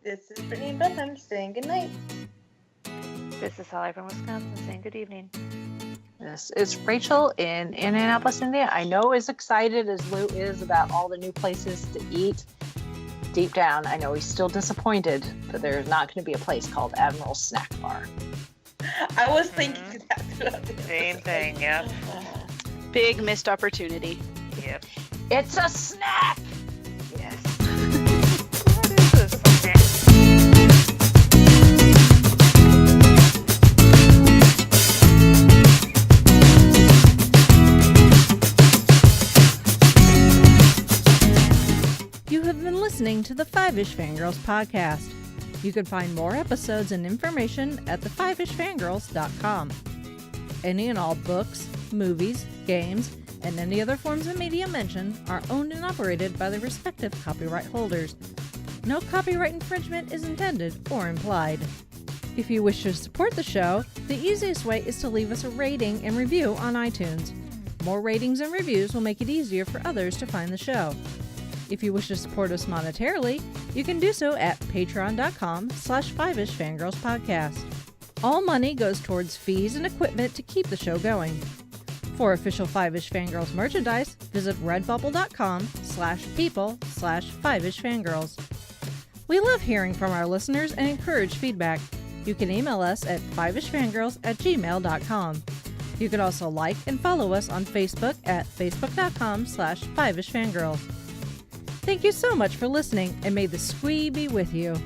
This is Brittany and Beth. I'm saying good night. This is Holly from Wisconsin saying good evening. This is Rachel in Indianapolis, Indiana. I know as excited as Lou is about all the new places to eat. Deep down, I know he's still disappointed that there's not going to be a place called Admiral's Snack Bar. I was thinking that throughout the Same episode. thing, yep. Big missed opportunity. Yep. It's a snack! Yes. What is this? Okay. You have been listening to the Five-ish Fangirls podcast. You can find more episodes and information at thefivishfangirls.com. Any and all books, movies, games, and any other forms of media mentioned are owned and operated by the respective copyright holders. No copyright infringement is intended or implied. If you wish to support the show, the easiest way is to leave us a rating and review on iTunes. More ratings and reviews will make it easier for others to find the show. If you wish to support us monetarily, you can do so at patreon.com/5ishfangirlspodcast. All money goes towards fees and equipment to keep the show going. For official Five-ish Fangirls merchandise, visit redbubble.com/people/5ishfangirls. We love hearing from our listeners and encourage feedback. You can email us at fiveishfangirls@gmail.com. You can also like and follow us on Facebook at facebook.com/5ishfangirls. Thank you so much for listening, and may the squee be with you.